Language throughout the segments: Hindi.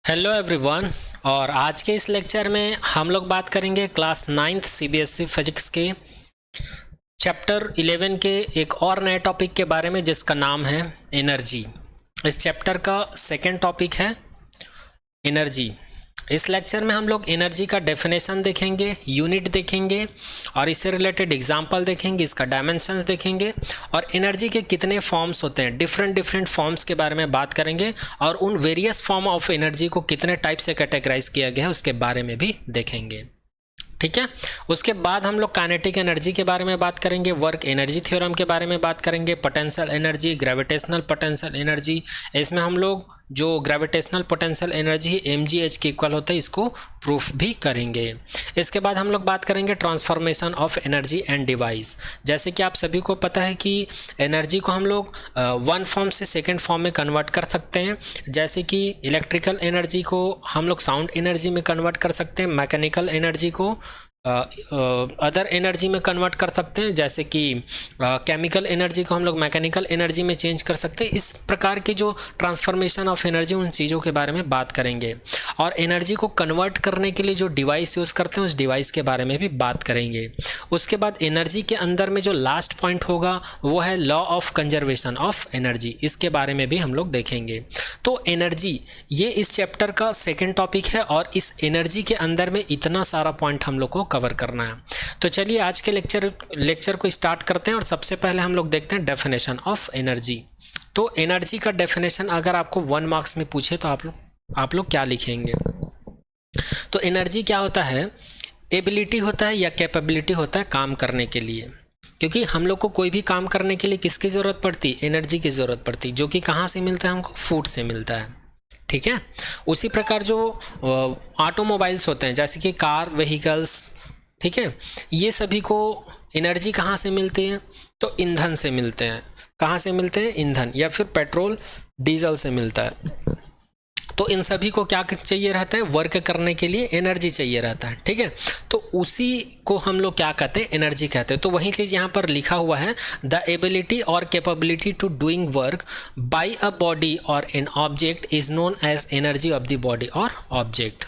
Hello everyone. और आज के इस लेक्चर में हम लोग बात करेंगे क्लास 9th सीबीएसई फिजिक्स के चैप्टर 11 के एक और नए टॉपिक के बारे में जिसका नाम है एनर्जी। इस चैप्टर का सेकंड टॉपिक है एनर्जी। इस लेक्चर में हम लोग एनर्जी का डेफिनेशन देखेंगे, यूनिट देखेंगे और इससे रिलेटेड एग्जांपल देखेंगे, इसका डायमेंशंस देखेंगे और एनर्जी के कितने फॉर्म्स होते हैं, डिफरेंट फॉर्म्स के बारे में बात करेंगे और उन वेरियस फॉर्म ऑफ एनर्जी को कितने टाइप से कैटेगराइज किया गया है उसके बारे में भी देखेंगे। ठीक है। उसके बाद हम लोग काइनेटिक एनर्जी के बारे में बात करेंगे, वर्क एनर्जी थ्योरम के बारे में बात करेंगे, potential energy, gravitational potential energy. इसमें हम लोग जो ग्रेविटेशनल पोटेंशियल एनर्जी mgh के इक्वल होता है इसको प्रूफ भी करेंगे। इसके बाद हम लोग बात करेंगे transformation of energy and device. जैसे कि आप सभी को पता है कि एनर्जी को हम लोग वन फॉर्म से सेकेंड फॉर्म में कन्वर्ट कर सकते हैं। जैसे कि इलेक्ट्रिकल एनर्जी को हम लोग साउंड एनर्जी में कन्वर्ट कर सकते हैं, मैकेनिकल एनर्जी को अदर एनर्जी में कन्वर्ट कर सकते हैं, जैसे कि केमिकल एनर्जी को हम लोग मैकेनिकल एनर्जी में चेंज कर सकते हैं। इस प्रकार के जो ट्रांसफॉर्मेशन ऑफ एनर्जी, उन चीज़ों के बारे में बात करेंगे और एनर्जी को कन्वर्ट करने के लिए जो डिवाइस यूज़ करते हैं उस डिवाइस के बारे में भी बात करेंगे। उसके बाद एनर्जी के अंदर में जो लास्ट पॉइंट होगा वो है law of conservation of energy, इसके बारे में भी हम लोग देखेंगे। तो एनर्जी ये इस चैप्टर का सेकेंड टॉपिक है और इस एनर्जी के अंदर में इतना सारा पॉइंट हम लोग को कवर करना है। तो चलिए आज के लेक्चर को स्टार्ट करते हैं और सबसे पहले हम लोग देखते हैं डेफिनेशन ऑफ एनर्जी। तो एनर्जी का डेफिनेशन अगर आपको 1 मार्क्स में पूछे तो आप लोग क्या लिखेंगे? तो एनर्जी क्या होता है? एबिलिटी होता है या कैपेबिलिटी होता है काम करने के लिए। क्योंकि हम लोग को कोई भी काम करने के लिए किसकी ज़रूरत पड़ती है? एनर्जी की ज़रूरत पड़ती है, जो कि कहाँ से मिलता है? हमको फूड से मिलता है। ठीक है। उसी प्रकार जो ऑटोमोबाइल्स होते हैं जैसे कि कार, व्हीकल्स, ठीक है, ये सभी को एनर्जी कहाँ से मिलती है? तो ईंधन से मिलते हैं। कहाँ से मिलते हैं? ईंधन या फिर पेट्रोल डीजल से मिलता है। तो इन सभी को क्या चाहिए रहता है? वर्क करने के लिए एनर्जी चाहिए रहता है। ठीक है। तो उसी को हम लोग क्या कहते हैं? एनर्जी कहते हैं। तो वही चीज़ यहाँ पर लिखा हुआ है, द एबिलिटी और capability to doing work by a body और an object is known as energy of the body और ऑब्जेक्ट।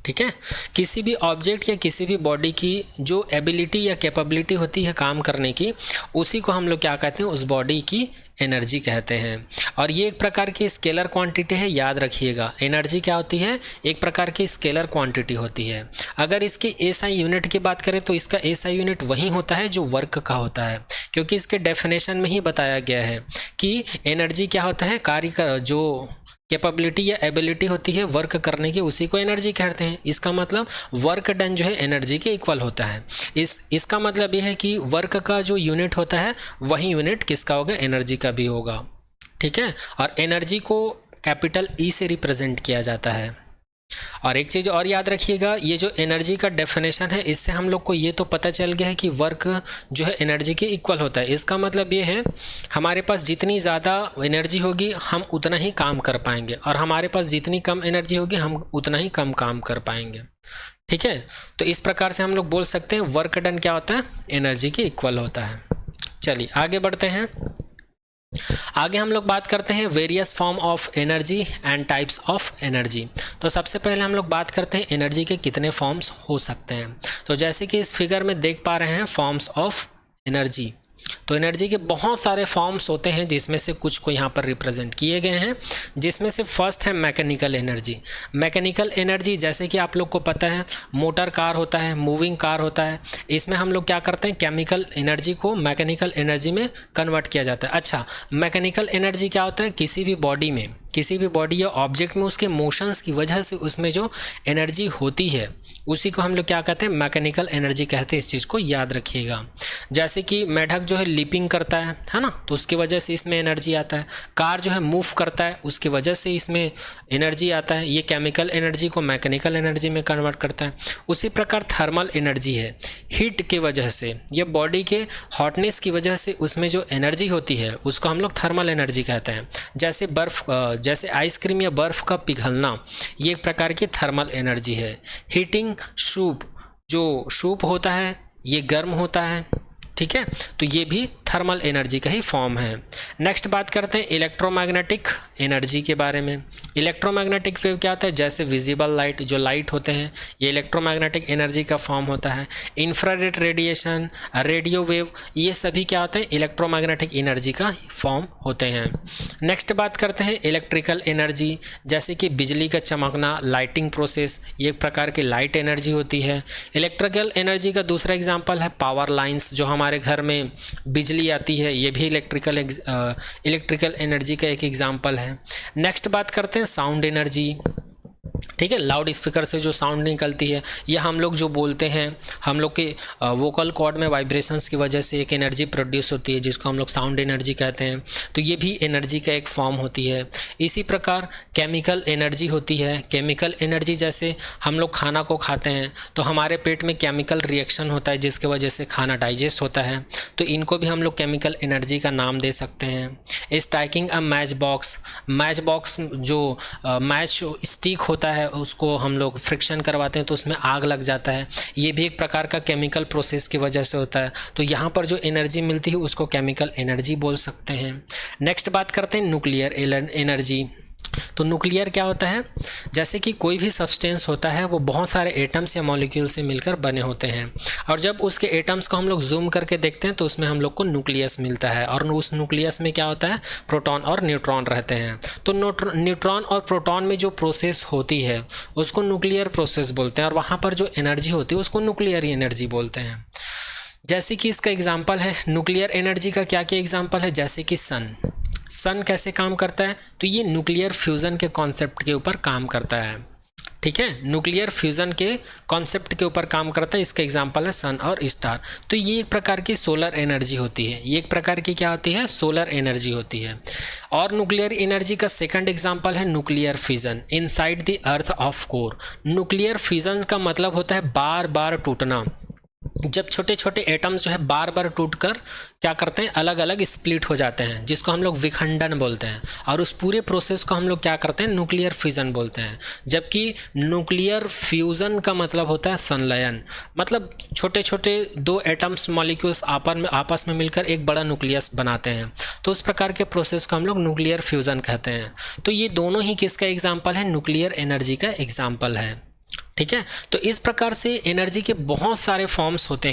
ठीक है। किसी भी ऑब्जेक्ट या किसी भी बॉडी की जो एबिलिटी या कैपेबिलिटी होती है काम करने की, उसी को हम लोग क्या कहते हैं? उस बॉडी की एनर्जी कहते हैं। और ये एक प्रकार की स्केलर क्वांटिटी है, याद रखिएगा। एनर्जी क्या होती है? एक प्रकार की स्केलर क्वांटिटी होती है। अगर इसके एसआई यूनिट की बात करें तो इसका एसआई यूनिट वही होता है जो वर्क का होता है, क्योंकि इसके डेफिनेशन में ही बताया गया है कि एनर्जी क्या होता है? कार्य का जो कैपेबिलिटी या एबिलिटी होती है वर्क करने की, उसी को एनर्जी कहते हैं। इसका मतलब वर्क डन जो है एनर्जी के इक्वल होता है। इसका मतलब यह है कि वर्क का जो यूनिट होता है वही यूनिट किसका होगा? एनर्जी का भी होगा। ठीक है। और एनर्जी को कैपिटल ई से रिप्रेजेंट किया जाता है। और एक चीज़ और याद रखिएगा, ये जो एनर्जी का डेफिनेशन है इससे हम लोग को ये तो पता चल गया है कि वर्क जो है एनर्जी के इक्वल होता है। इसका मतलब ये है हमारे पास जितनी ज़्यादा एनर्जी होगी हम उतना ही काम कर पाएंगे और हमारे पास जितनी कम एनर्जी होगी हम उतना ही कम काम कर पाएंगे। ठीक है। तो इस प्रकार से हम लोग बोल सकते हैं वर्क डन क्या होता है? एनर्जी के इक्वल होता है। चलिए आगे बढ़ते हैं। आगे हम लोग बात करते हैं various form of energy and types of energy. तो सबसे पहले हम लोग बात करते हैं एनर्जी के कितने फॉर्म्स हो सकते हैं। तो जैसे कि इस फिगर में देख पा रहे हैं फॉर्म्स ऑफ एनर्जी। तो एनर्जी के बहुत सारे फॉर्म्स होते हैं जिसमें से कुछ को यहाँ पर रिप्रेजेंट किए गए हैं, जिसमें से फर्स्ट है मैकेनिकल एनर्जी। मैकेनिकल एनर्जी जैसे कि आप लोग को पता है मोटर कार होता है, मूविंग कार होता है, इसमें हम लोग क्या करते हैं? केमिकल एनर्जी को मैकेनिकल एनर्जी में कन्वर्ट किया जाता है। अच्छा, मैकेनिकल एनर्जी क्या होता है? किसी भी बॉडी या ऑब्जेक्ट में उसके मोशंस की वजह से उसमें जो एनर्जी होती है उसी को हम लोग क्या कहते हैं? मैकेनिकल एनर्जी कहते हैं। इस चीज़ को याद रखिएगा। जैसे कि मेढक जो है लीपिंग करता है ना, तो उसकी वजह से इसमें एनर्जी आता है। कार जो है मूव करता है, उसकी वजह से इसमें एनर्जी आता है। ये केमिकल एनर्जी को मैकेनिकल एनर्जी में कन्वर्ट करता है। उसी प्रकार थर्मल एनर्जी है, हीट की वजह से या बॉडी के हॉटनेस की वजह से उसमें जो एनर्जी होती है उसको हम लोग थर्मल एनर्जी कहते हैं। जैसे आइसक्रीम या बर्फ़ का पिघलना, ये एक प्रकार की थर्मल एनर्जी है। हीटिंग सूप, जो सूप होता है ये गर्म होता है। ठीक है। तो ये भी थर्मल एनर्जी का ही फॉर्म है। नेक्स्ट बात करते हैं इलेक्ट्रोमैग्नेटिक एनर्जी के बारे में। इलेक्ट्रोमैग्नेटिक वेव क्या होता है? जैसे विजिबल लाइट, जो लाइट होते हैं ये इलेक्ट्रोमैग्नेटिक एनर्जी का फॉर्म होता है। इंफ्रारेड रेडिएशन, रेडियो वेव, ये सभी क्या होते हैं? इलेक्ट्रोमैग्नेटिक एनर्जी का फॉर्म होते हैं। नेक्स्ट बात करते हैं इलेक्ट्रिकल एनर्जी, जैसे कि बिजली का चमकना, लाइटिंग प्रोसेस, ये एक प्रकार की लाइट एनर्जी होती है। इलेक्ट्रिकल एनर्जी का दूसरा एग्जांपल है पावर लाइंस, जो हमारे घर में बिजली आती है, ये भी इलेक्ट्रिकल एनर्जी का एक एग्जांपल है। नेक्स्ट बात करते हैं साउंड एनर्जी। ठीक है, लाउड स्पीकर से जो साउंड निकलती है, ये हम लोग जो बोलते हैं, हम लोग के वोकल कॉर्ड में वाइब्रेशंस की वजह से एक एनर्जी प्रोड्यूस होती है जिसको हम लोग साउंड एनर्जी कहते हैं। तो ये भी एनर्जी का एक फॉर्म होती है। इसी प्रकार केमिकल एनर्जी होती है। केमिकल एनर्जी जैसे हम लोग खाना को खाते हैं तो हमारे पेट में केमिकल रिएक्शन होता है जिसकी वजह से खाना डाइजेस्ट होता है, तो इनको भी हम लोग केमिकल एनर्जी का नाम दे सकते हैं। Striking a match box, match box जो मैच स्टिक होता है उसको हम लोग फ्रिक्शन करवाते हैं तो उसमें आग लग जाता है, ये भी एक प्रकार का केमिकल प्रोसेस की वजह से होता है। तो यहाँ पर जो एनर्जी मिलती है उसको केमिकल एनर्जी बोल सकते हैं। नेक्स्ट बात करते हैं न्यूक्लियर एनर्जी। तो न्यूक्लियर क्या होता है? जैसे कि कोई भी सब्सटेंस होता है वो बहुत सारे एटम्स या मॉलिक्यूल से मिलकर बने होते हैं, और जब उसके एटम्स को हम लोग जूम करके देखते हैं तो उसमें हम लोग को न्यूक्लियस मिलता है, और उस न्यूक्लियस में क्या होता है? प्रोटॉन और न्यूट्रॉन रहते हैं। तो न्यूट्रॉन और प्रोटॉन में जो प्रोसेस होती है उसको न्यूक्लियर प्रोसेस बोलते हैं, और वहाँ पर जो एनर्जी होती है उसको न्यूक्लियर एनर्जी बोलते हैं। जैसे कि इसका एग्जाम्पल है न्यूक्लियर एनर्जी का, क्या क्या एग्जाम्पल है? जैसे कि सन कैसे काम करता है? तो ये न्यूक्लियर फ्यूज़न के कॉन्सेप्ट के ऊपर काम करता है। ठीक है, न्यूक्लियर फ्यूज़न के कॉन्सेप्ट के ऊपर काम करता है। इसका एग्जांपल है सन और स्टार। तो ये एक प्रकार की सोलर एनर्जी होती है, ये एक प्रकार की क्या होती है? सोलर एनर्जी होती है। और न्यूक्लियर एनर्जी का सेकंड एग्जांपल है nuclear fission inside the earth of core. Nuclear fission का मतलब होता है बार बार टूटना। जब छोटे छोटे एटम्स जो है बार बार टूटकर क्या करते हैं? अलग अलग स्प्लिट हो जाते हैं, जिसको हम लोग विखंडन बोलते हैं, और उस पूरे प्रोसेस को हम लोग क्या करते हैं? न्यूक्लियर फिजन बोलते हैं। जबकि न्यूक्लियर फ्यूज़न का मतलब होता है संलयन, मतलब छोटे छोटे दो एटम्स मॉलिक्यूल्स आपस में मिलकर एक बड़ा न्यूक्लियस बनाते हैं, तो उस प्रकार के प्रोसेस को हम लोग न्यूक्लियर फ्यूज़न कहते हैं। तो ये दोनों ही किसका एग्जाम्पल है? न्यूक्लियर एनर्जी का एग्जाम्पल है। ठीक है, तो इस प्रकार से एनर्जी के बहुत सारे फॉर्म्स होते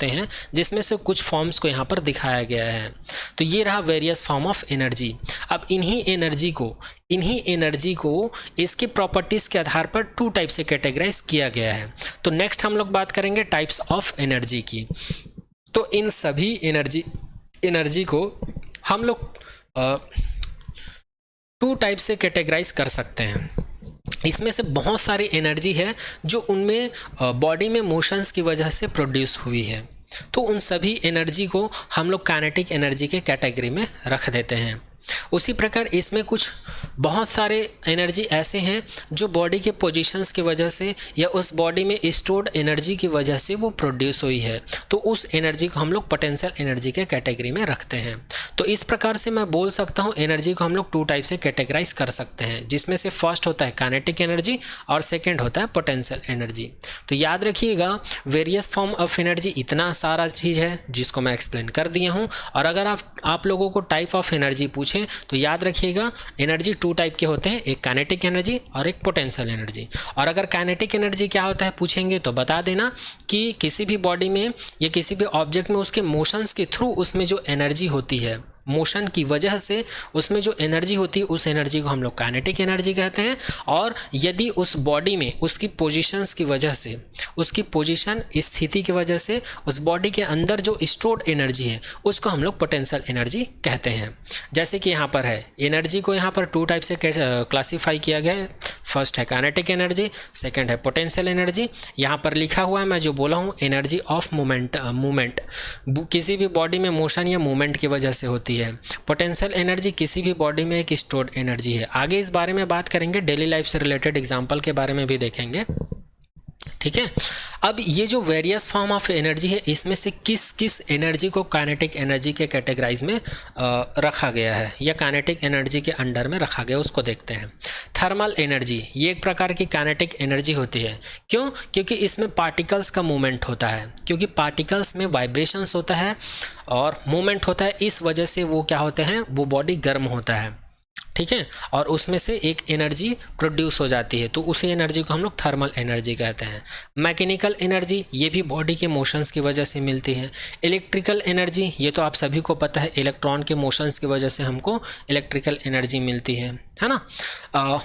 हैं, जिसमें से कुछ फॉर्म्स को यहाँ पर दिखाया गया है। तो ये रहा वेरियस फॉर्म ऑफ एनर्जी। अब इन्हीं एनर्जी को इसके प्रॉपर्टीज़ के आधार पर 2 टाइप से कैटेगराइज किया गया है। तो नेक्स्ट हम लोग बात करेंगे टाइप्स ऑफ एनर्जी की। तो इन सभी एनर्जी को हम लोग 2 टाइप से कैटेगराइज कर सकते हैं। इसमें से बहुत सारी एनर्जी है जो उनमें बॉडी में मोशंस की वजह से प्रोड्यूस हुई है, तो उन सभी एनर्जी को हम लोग काइनेटिक एनर्जी के कैटेगरी में रख देते हैं। उसी प्रकार इसमें कुछ बहुत सारे एनर्जी ऐसे हैं जो बॉडी के पोजीशंस की वजह से या उस बॉडी में स्टोर्ड एनर्जी की वजह से वो प्रोड्यूस हुई है, तो उस एनर्जी को हम लोग पोटेंशियल एनर्जी के कैटेगरी में रखते हैं। तो इस प्रकार से मैं बोल सकता हूँ एनर्जी को हम लोग 2 टाइप से कैटेगराइज कर सकते हैं, जिसमें से फर्स्ट होता है काइनेटिक एनर्जी और सेकेंड होता है पोटेंशियल एनर्जी। तो याद रखिएगा वेरियस फॉर्म ऑफ एनर्जी इतना सारा चीज़ है जिसको मैं एक्सप्लेन कर दिया हूँ, और अगर आप लोगों को टाइप ऑफ एनर्जी पूछे तो याद रखिएगा एनर्जी 2 टाइप के होते हैं, एक काइनेटिक एनर्जी और एक पोटेंशियल एनर्जी। और अगर काइनेटिक एनर्जी क्या होता है पूछेंगे तो बता देना कि किसी भी बॉडी में या किसी भी ऑब्जेक्ट में उसके मोशंस के थ्रू उसमें जो एनर्जी होती है, मोशन की वजह से उसमें जो एनर्जी होती है उस एनर्जी को हम लोग काइनेटिक एनर्जी कहते हैं। और यदि उस बॉडी में उसकी पोजीशंस की वजह से, उसकी पोजीशन स्थिति की वजह से उस बॉडी के अंदर जो स्टोर्ड एनर्जी है उसको हम लोग पोटेंशियल एनर्जी कहते हैं। जैसे कि यहाँ पर है एनर्जी को यहाँ पर 2 टाइप से क्लासीफाई किया गया है। फर्स्ट है काइनेटिक एनर्जी, सेकेंड है पोटेंशियल एनर्जी। यहाँ पर लिखा हुआ है, मैं जो बोला हूँ एनर्जी ऑफ मूवमेंट किसी भी बॉडी में मोशन या मूवमेंट की वजह से होती है। पोटेंशियल एनर्जी किसी भी बॉडी में एक स्टोर्ड एनर्जी है। आगे इस बारे में बात करेंगे, डेली लाइफ से रिलेटेड एग्जांपल के बारे में भी देखेंगे। ठीक है, अब ये जो वेरियस फॉर्म ऑफ एनर्जी है इसमें से किस किस एनर्जी को काइनेटिक एनर्जी के कैटेगराइज में रखा गया है या काइनेटिक एनर्जी के अंडर में रखा गया उसको देखते हैं। थर्मल एनर्जी ये एक प्रकार की काइनेटिक एनर्जी होती है। क्यों? क्योंकि इसमें पार्टिकल्स का मूवमेंट होता है, क्योंकि पार्टिकल्स में वाइब्रेशंस होता है और मूवमेंट होता है, इस वजह से वो क्या होते हैं, वो बॉडी गर्म होता है, ठीक है, और उसमें से एक एनर्जी प्रोड्यूस हो जाती है, तो उसी एनर्जी को हम लोग थर्मल एनर्जी कहते हैं। मैकेनिकल एनर्जी ये भी बॉडी के मोशंस की वजह से मिलती है। इलेक्ट्रिकल एनर्जी ये तो आप सभी को पता है, इलेक्ट्रॉन के मोशंस की वजह से हमको इलेक्ट्रिकल एनर्जी मिलती है ना।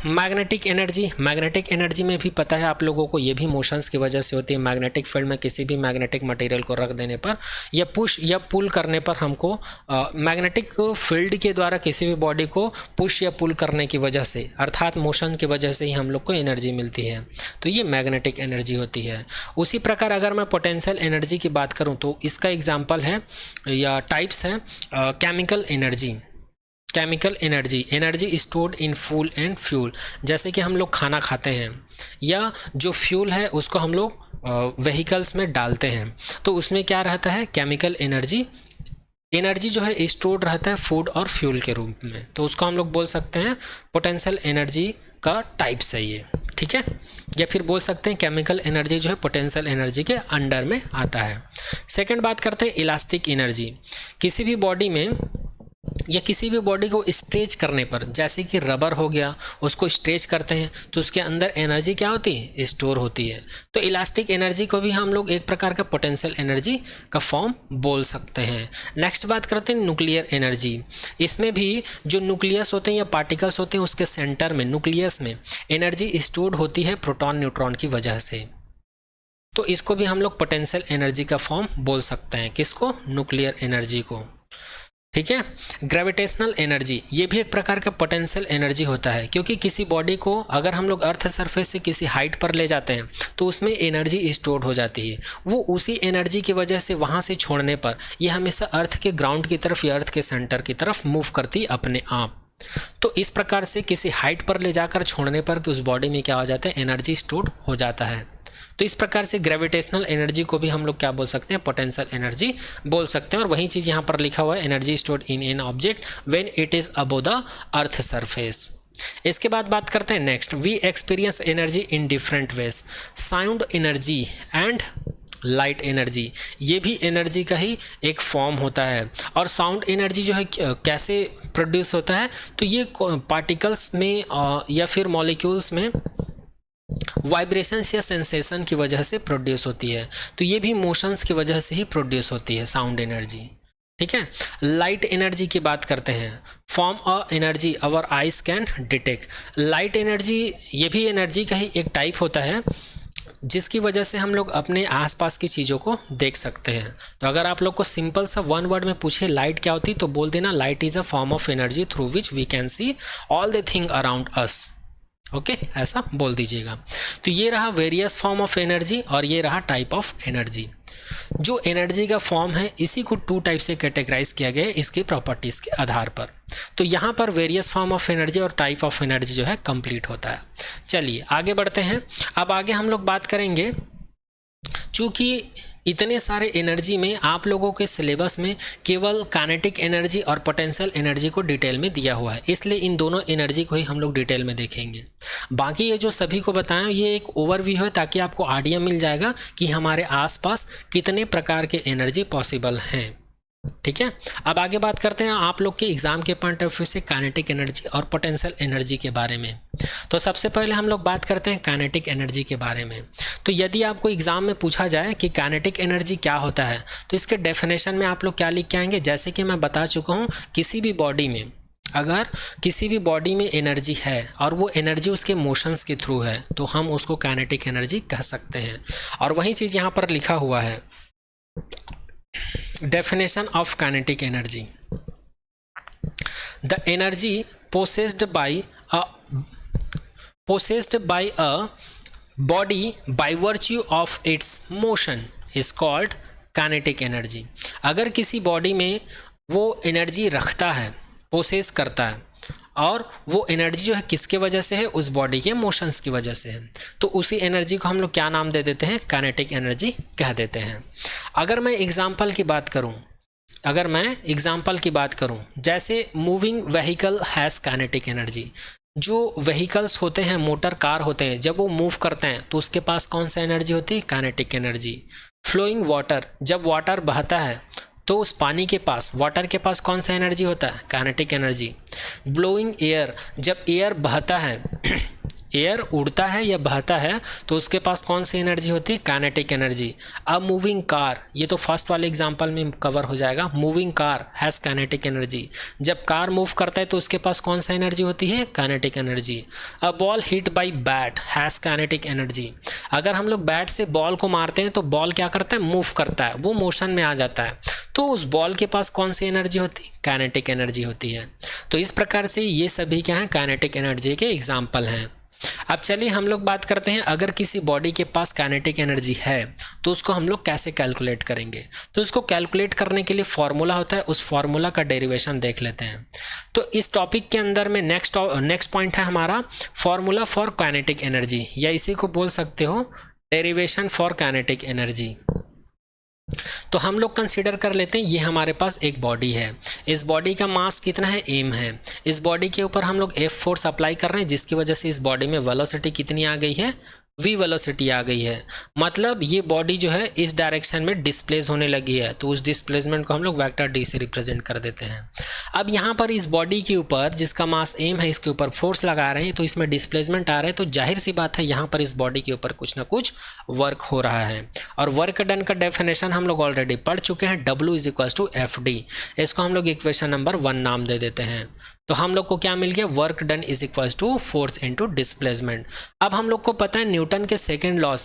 मैग्नेटिक एनर्जी में भी पता है आप लोगों को, ये भी मोशंस की वजह से होती है। मैग्नेटिक फील्ड में किसी भी मैग्नेटिक मटेरियल को रख देने पर या पुश या पुल करने पर हमको मैग्नेटिक फील्ड के द्वारा किसी भी बॉडी को पुश या पुल करने की वजह से, अर्थात मोशन की वजह से ही हम लोग को एनर्जी मिलती है, तो ये मैग्नेटिक एनर्जी होती है। उसी प्रकार अगर मैं पोटेंशियल एनर्जी की बात करूं तो इसका एग्जांपल है या टाइप्स है chemical energy stored in food and fuel, जैसे कि हम लोग खाना खाते हैं या जो फ्यूल है उसको हम लोग व्हीकल्स में डालते हैं, तो उसमें क्या रहता है, केमिकल एनर्जी जो है स्टोर्ड रहता है फूड और फ्यूल के रूप में, तो उसको हम लोग बोल सकते हैं पोटेंशियल एनर्जी का टाइप्स है ये, ठीक है, या फिर बोल सकते हैं केमिकल एनर्जी जो है पोटेंशियल एनर्जी के अंडर में आता है। सेकंड बात करते हैं इलास्टिक एनर्जी। किसी भी बॉडी में या किसी भी बॉडी को स्ट्रेच करने पर, जैसे कि रबर हो गया, उसको स्ट्रेच करते हैं तो उसके अंदर एनर्जी क्या होती है, स्टोर होती है, तो इलास्टिक एनर्जी को भी हम लोग एक प्रकार का पोटेंशियल एनर्जी का फॉर्म बोल सकते हैं। नेक्स्ट बात करते हैं न्यूक्लियर एनर्जी। इसमें भी जो न्यूक्लियस होते हैं या पार्टिकल्स होते हैं उसके सेंटर में, न्यूक्लियस में एनर्जी स्टोर्ड होती है प्रोटॉन न्यूट्रॉन की वजह से, तो इसको भी हम लोग पोटेंशियल एनर्जी का फॉर्म बोल सकते हैं। किसको? न्यूक्लियर एनर्जी को, ठीक है। ग्रेविटेशनल एनर्जी ये भी एक प्रकार का पोटेंशियल एनर्जी होता है, क्योंकि किसी बॉडी को अगर हम लोग अर्थ सरफेस से किसी हाइट पर ले जाते हैं तो उसमें एनर्जी स्टोर्ड हो जाती है, वो उसी एनर्जी की वजह से वहाँ से छोड़ने पर ये हमेशा अर्थ के ग्राउंड की तरफ या अर्थ के सेंटर की तरफ मूव करती अपने आप, तो इस प्रकार से किसी हाइट पर ले जाकर छोड़ने पर उस बॉडी में क्या हो जाता है, एनर्जी स्टोर्ड हो जाता है। तो इस प्रकार से ग्रेविटेशनल एनर्जी को भी हम लोग क्या बोल सकते हैं, पोटेंशियल एनर्जी बोल सकते हैं। और वही चीज़ यहाँ पर लिखा हुआ है, energy stored in an object when it is above the earth surface. इसके बाद बात करते हैं next, we experience energy in different ways. Sound energy and light energy ये भी एनर्जी का ही एक फॉर्म होता है। और साउंड एनर्जी जो है कैसे प्रोड्यूस होता है, तो ये पार्टिकल्स में या फिर मॉलिक्यूल्स में वाइब्रेशंस या सेंसेशन की वजह से प्रोड्यूस होती है, तो ये भी मोशंस की वजह से ही प्रोड्यूस होती है साउंड एनर्जी, ठीक है। लाइट एनर्जी की बात करते हैं, form a energy our eyes can detect. Light energy ये भी एनर्जी का ही एक टाइप होता है जिसकी वजह से हम लोग अपने आसपास की चीज़ों को देख सकते हैं। तो अगर आप लोग को सिंपल सा वन वर्ड में पूछे लाइट क्या होती, तो बोल देना light is a form of energy through which we can see all the thing around us, okay ऐसा बोल दीजिएगा। तो ये रहा वेरियस फॉर्म ऑफ एनर्जी और ये रहा टाइप ऑफ एनर्जी। जो एनर्जी का फॉर्म है इसी को टू टाइप से कैटेगराइज किया गया है इसकी प्रॉपर्टीज के आधार पर। तो यहाँ पर वेरियस फॉर्म ऑफ एनर्जी और टाइप ऑफ एनर्जी जो है कंप्लीट होता है। चलिए आगे बढ़ते हैं। अब आगे हम लोग बात करेंगे, चूँकि इतने सारे एनर्जी में आप लोगों के सिलेबस में केवल काइनेटिक एनर्जी और पोटेंशियल एनर्जी को डिटेल में दिया हुआ है, इसलिए इन दोनों एनर्जी को ही हम लोग डिटेल में देखेंगे। बाकी ये जो सभी को बताएं ये एक ओवरव्यू है ताकि आपको आइडिया मिल जाएगा कि हमारे आसपास कितने प्रकार के एनर्जी पॉसिबल हैं, ठीक है। अब आगे बात करते हैं आप लोग के एग्जाम के पॉइंट ऑफ व्यू से काइनेटिक एनर्जी और पोटेंशियल एनर्जी के बारे में। तो सबसे पहले हम लोग बात करते हैं काइनेटिक एनर्जी के बारे में। तो यदि आपको एग्जाम में पूछा जाए कि काइनेटिक एनर्जी क्या होता है, तो इसके डेफिनेशन में आप लोग क्या लिख के आएंगे, जैसे कि मैं बता चुका हूँ, किसी भी बॉडी में अगर किसी भी बॉडी में एनर्जी है और वो एनर्जी उसके मोशंस के थ्रू है तो हम उसको काइनेटिक एनर्जी कह सकते हैं। और वही चीज़ यहाँ पर लिखा हुआ है, definition of kinetic energy: the energy possessed by a body by virtue of its motion is called kinetic energy। अगर किसी बॉडी में वो एनर्जी रखता है, पोसेस करता है, और वो एनर्जी जो है किसके वजह से है, उस बॉडी के मोशंस की वजह से है, तो उसी एनर्जी को हम लोग क्या नाम दे देते हैं, काइनेटिक एनर्जी कह देते हैं। अगर मैं एग्जांपल की बात करूं, जैसे moving vehicle has kinetic energy. जो व्हीकल्स होते हैं, मोटर कार होते हैं, जब वो मूव करते हैं तो उसके पास कौन सा एनर्जी होती है? Kinetic energy. फ्लोइंग वाटर, जब वाटर बहता है तो उस पानी के पास, वाटर के पास कौन सा एनर्जी होता है? Kinetic energy. ब्लोइंग एयर, जब एयर बहता है एयर उड़ता है या बहता है तो उसके पास कौन सी एनर्जी होती है? Kinetic energy. अब मूविंग कार, ये तो फर्स्ट वाले एग्जांपल में कवर हो जाएगा। Moving car has kinetic energy, जब कार मूव करता है तो उसके पास कौन सा एनर्जी होती है? Kinetic energy. A ball hit by bat has kinetic energy, अगर हम लोग बैट से बॉल को मारते हैं तो बॉल क्या करता है? मूव करता है, वो मोशन में आ जाता है, तो उस बॉल के पास कौन सी एनर्जी होती है? काइनेटिक एनर्जी होती है। तो इस प्रकार से ये सभी क्या हैं? काइनेटिक एनर्जी के एग्जाम्पल हैं। अब चलिए हम लोग बात करते हैं, अगर किसी बॉडी के पास काइनेटिक एनर्जी है तो उसको हम लोग कैसे कैलकुलेट करेंगे। तो उसको कैलकुलेट करने के लिए फॉर्मूला होता है, उस फॉर्मूला का डेरिवेशन देख लेते हैं। तो इस टॉपिक के अंदर में नेक्स्ट पॉइंट है हमारा फॉर्मूला फॉर काइनेटिक एनर्जी, या इसी को बोल सकते हो डेरिवेशन फॉर काइनेटिक एनर्जी। तो हम लोग कंसीडर कर लेते हैं ये हमारे पास एक बॉडी है, इस बॉडी का मास कितना है? m है। इस बॉडी के ऊपर हम लोग F फोर्स अप्लाई कर रहे हैं, जिसकी वजह से इस बॉडी में वेलोसिटी कितनी आ गई है? v वेलोसिटी आ गई है। मतलब ये बॉडी जो है इस डायरेक्शन में डिस्प्लेस होने लगी है, तो उस डिस्प्लेसमेंट को हम लोग वेक्टर d से रिप्रेजेंट कर देते हैं। अब यहाँ पर इस बॉडी के ऊपर जिसका मास m है, इसके ऊपर फोर्स लगा रहे हैं, तो इसमें डिस्प्लेसमेंट आ रहा है, तो जाहिर सी बात है यहाँ पर इस बॉडी के ऊपर कुछ ना कुछ वर्क हो रहा है। और वर्क डन का डेफिनेशन हम लोग ऑलरेडी पढ़ चुके हैं, W = Fd। इसको हम लोग इक्वेशन नंबर 1 नाम दे देते हैं। तो हम लोग को क्या मिल गया? Work done = force into displacement. अब हम लोग को पता है न्यूटन के सेकंड लॉ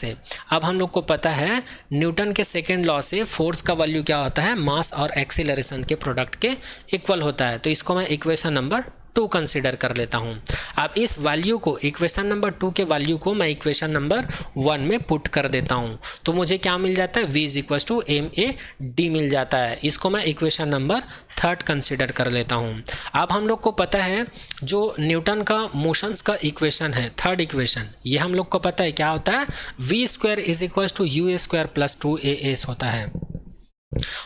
से, फोर्स का वैल्यू क्या होता है? मास और एक्सीलरेशन के प्रोडक्ट के इक्वल होता है। तो इसको मैं इक्वेशन नंबर 2 कंसीडर कर लेता हूं। अब इस वैल्यू को, इक्वेशन नंबर 2 के वैल्यू को मैं इक्वेशन नंबर 1 में पुट कर देता हूं, तो मुझे क्या मिल जाता है? v = ma/d मिल जाता है। इसको मैं इक्वेशन नंबर 3 कंसीडर कर लेता हूं। अब हम लोग को पता है जो न्यूटन का मोशंस का इक्वेशन है, थर्ड इक्वेशन, ये हम लोग को पता है क्या होता है? v² = u² + 2as होता है।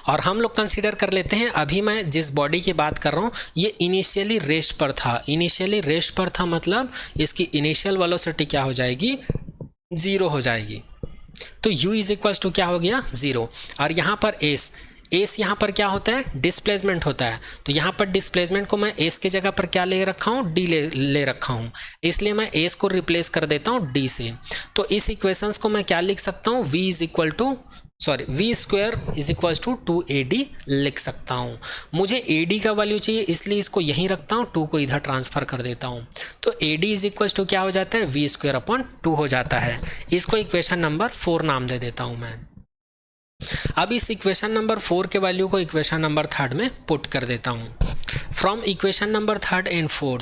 और हम लोग कंसीडर कर लेते हैं, अभी मैं जिस बॉडी की बात कर रहा हूँ ये इनिशियली रेस्ट पर था, मतलब इसकी इनिशियल वेलोसिटी क्या हो जाएगी? 0 हो जाएगी। तो u = क्या हो गया? 0। और यहाँ पर एस यहाँ पर क्या होता है? डिस्प्लेसमेंट होता है। तो यहाँ पर डिस्प्लेसमेंट को मैं एस के जगह पर क्या ले रखा हूँ? डी ले रखा हूँ, इसलिए मैं एस को रिप्लेस कर देता हूँ डी से। तो इस इक्वेशंस को मैं क्या लिख सकता हूँ? v² = 2ad लिख सकता हूँ। मुझे ad का वैल्यू चाहिए, इसलिए इसको यहीं रखता हूँ, 2 को इधर ट्रांसफर कर देता हूँ। तो ad = क्या हो जाता है? v²/2 हो जाता है। इसको इक्वेशन नंबर 4 नाम दे देता हूँ मैं। अब इस इक्वेशन नंबर 4 के वैल्यू को इक्वेशन नंबर 3 में पुट कर देता हूँ। From equation number 3 and 4,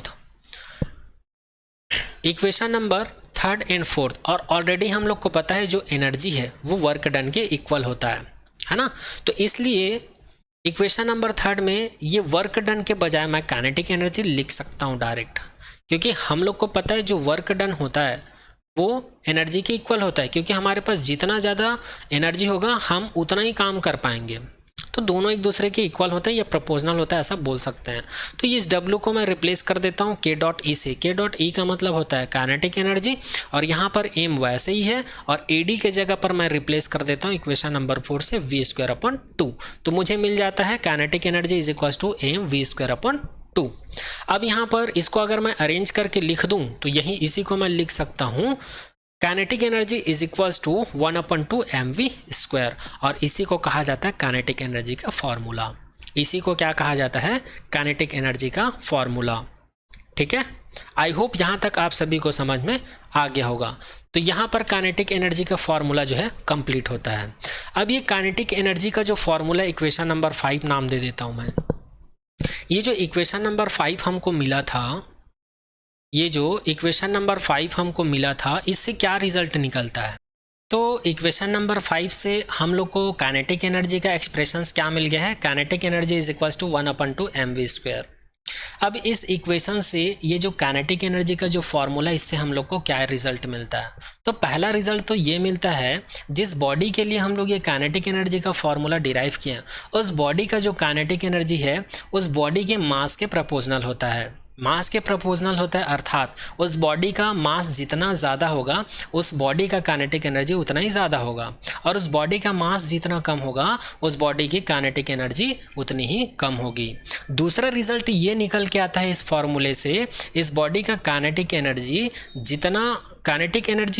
equation number 3 and 4, और ऑलरेडी हम लोग को पता है जो एनर्जी है वो वर्क डन के इक्वल होता है ना। तो इसलिए इक्वेशन नंबर 3 में ये वर्क डन के बजाय मैं काइनेटिक एनर्जी लिख सकता हूँ डायरेक्ट, क्योंकि हम लोग को पता है जो वर्क डन होता है वो एनर्जी के इक्वल होता है, क्योंकि हमारे पास जितना ज़्यादा एनर्जी होगा हम उतना ही काम कर पाएंगे। तो दोनों एक दूसरे के इक्वल होते हैं या प्रोपोर्शनल होता है, ऐसा बोल सकते हैं। तो ये इस W को मैं रिप्लेस कर देता हूँ k.e से। k.e का मतलब होता है काइनेटिक एनर्जी, और यहाँ पर m वैसे ही है, और ad के जगह पर मैं रिप्लेस कर देता हूँ इक्वेशन नंबर 4 से v²/2। तो मुझे मिल जाता है काइनेटिक एनर्जी = m v²/2। अब यहाँ पर इसको अगर मैं अरेंज करके लिख दूँ तो यही इसी को मैं लिख सकता हूँ काइनेटिक एनर्जी = 1/2 mv², और इसी को कहा जाता है काइनेटिक एनर्जी का फॉर्मूला। इसी को क्या कहा जाता है? काइनेटिक एनर्जी का फॉर्मूला। ठीक है, आई होप यहाँ तक आप सभी को समझ में आ गया होगा। तो यहाँ पर काइनेटिक एनर्जी का फॉर्मूला जो है कंप्लीट होता है। अब ये काइनेटिक एनर्जी का जो फॉर्मूला इक्वेशन नंबर 5 नाम दे देता हूँ मैं। ये जो इक्वेशन नंबर 5 हमको मिला था, इससे क्या रिजल्ट निकलता है? तो इक्वेशन नंबर 5 से हम लोग को काइनेटिक एनर्जी का एक्सप्रेशंस क्या मिल गया है? Kinetic energy = 1/2 mv²। अब इस इक्वेशन से ये जो काइनेटिक एनर्जी का जो फॉर्मूला, इससे हम लोग को क्या रिजल्ट मिलता है? तो पहला रिजल्ट तो ये मिलता है, जिस बॉडी के लिए हम लोग ये काइनेटिक एनर्जी का फॉर्मूला डिराइव किया, उस बॉडी का जो काइनेटिक एनर्जी है उस बॉडी के मास के प्रोपोर्शनल होता है। मास के प्रोपोर्शनल होता है, अर्थात उस बॉडी का मास जितना ज़्यादा होगा उस बॉडी का काइनेटिक एनर्जी उतना ही ज़्यादा होगा, और उस बॉडी का मास जितना कम होगा उस बॉडी की काइनेटिक एनर्जी उतनी ही कम होगी। दूसरा रिजल्ट ये निकल के आता है इस फॉर्मूले से, इस बॉडी का काइनेटिक एनर्जी